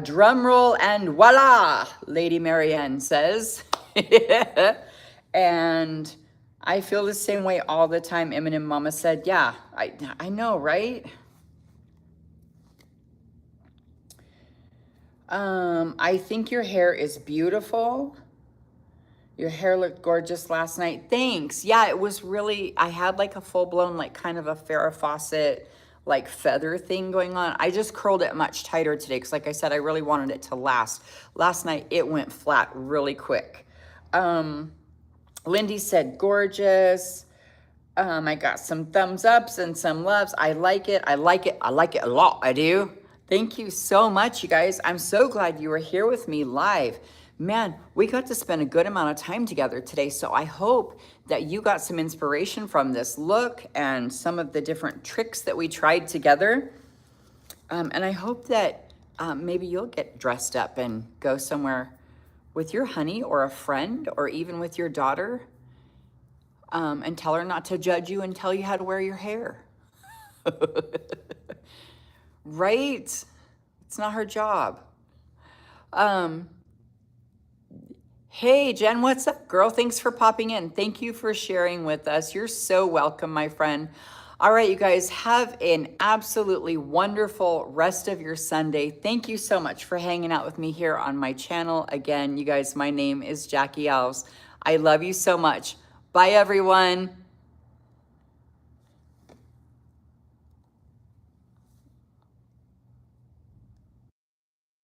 Speaker 1: Drum roll and voila, Lady Marianne says. And I feel the same way all the time. Eminem Mama said, yeah, I know, right? I think your hair is beautiful. Your hair looked gorgeous last night. Thanks. Yeah, it was really, I had like a full-blown, like kind of a Farrah Fawcett, like feather thing going on. I just curled it much tighter today because like I said, I really wanted it to last. Last night, it went flat really quick. Lindy said, gorgeous. I got some thumbs ups and some loves. I like it. I like it. I like it a lot. I do. Thank you so much, you guys. I'm so glad you were here with me live. Man, we got to spend a good amount of time together today. So I hope that you got some inspiration from this look and some of the different tricks that we tried together. And I hope that maybe you'll get dressed up and go somewhere with your honey or a friend or even with your daughter, and tell her not to judge you and tell you how to wear your hair. Right? It's not her job. Hey, Jen, what's up, girl? Thanks for popping in. Thank you for sharing with us. You're so welcome, my friend. All right, you guys, have an absolutely wonderful rest of your Sunday. Thank you so much for hanging out with me here on my channel. Again, you guys, my name is Jackie Alves. I love you so much. Bye, everyone.